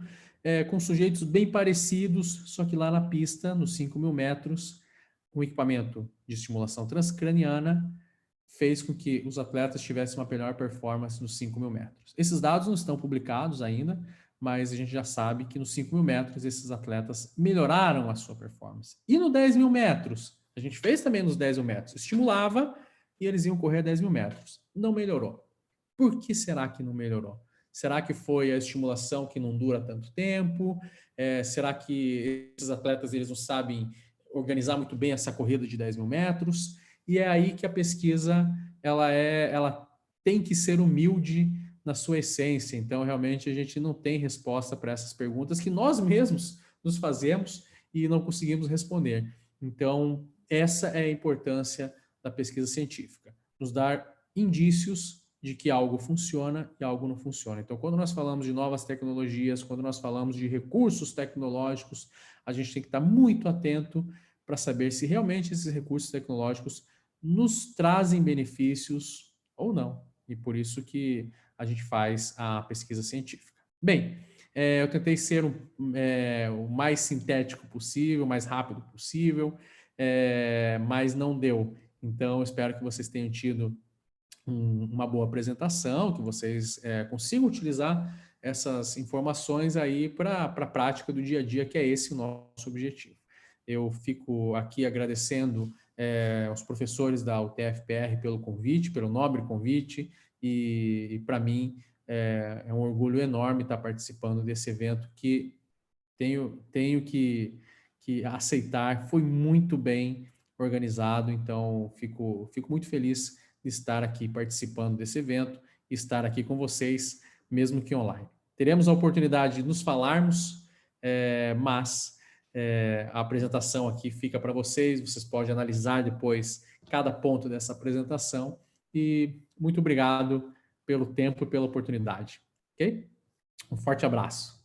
com sujeitos bem parecidos, só que lá na pista, nos 5.000 metros, um equipamento de estimulação transcraniana fez com que os atletas tivessem uma melhor performance nos 5.000 metros. Esses dados não estão publicados ainda, mas a gente já sabe que nos 5.000 metros esses atletas melhoraram a sua performance. E no 10.000 metros, a gente fez também nos 10.000 metros, estimulava e eles iam correr 10.000 metros. Não melhorou. Por que será que não melhorou? Será que foi a estimulação que não dura tanto tempo? Será que esses atletas eles não sabem organizar muito bem essa corrida de 10.000 metros? E é aí que a pesquisa ela tem que ser humilde na sua essência. Então, realmente, a gente não tem resposta para essas perguntas que nós mesmos nos fazemos e não conseguimos responder. Então, essa é a importância da pesquisa científica, nos dar indícios de que algo funciona e algo não funciona. Então, quando nós falamos de novas tecnologias, quando nós falamos de recursos tecnológicos, a gente tem que estar muito atento para saber se realmente esses recursos tecnológicos nos trazem benefícios ou não. E por isso que a gente faz a pesquisa científica. Bem, eu tentei ser o mais sintético possível, o mais rápido possível, mas não deu. Então, espero que vocês tenham tido uma boa apresentação, que vocês consigam utilizar essas informações aí para a prática do dia a dia, que é esse o nosso objetivo. Eu fico aqui agradecendo aos professores da UTF-PR pelo convite, pelo nobre convite, e para mim é um orgulho enorme estar participando desse evento que tenho que aceitar, foi muito bem organizado, então fico muito feliz de estar aqui participando desse evento, estar aqui com vocês, mesmo que online. Teremos a oportunidade de nos falarmos, mas a apresentação aqui fica para vocês podem analisar depois cada ponto dessa apresentação, e muito obrigado pelo tempo e pela oportunidade, ok? Um forte abraço.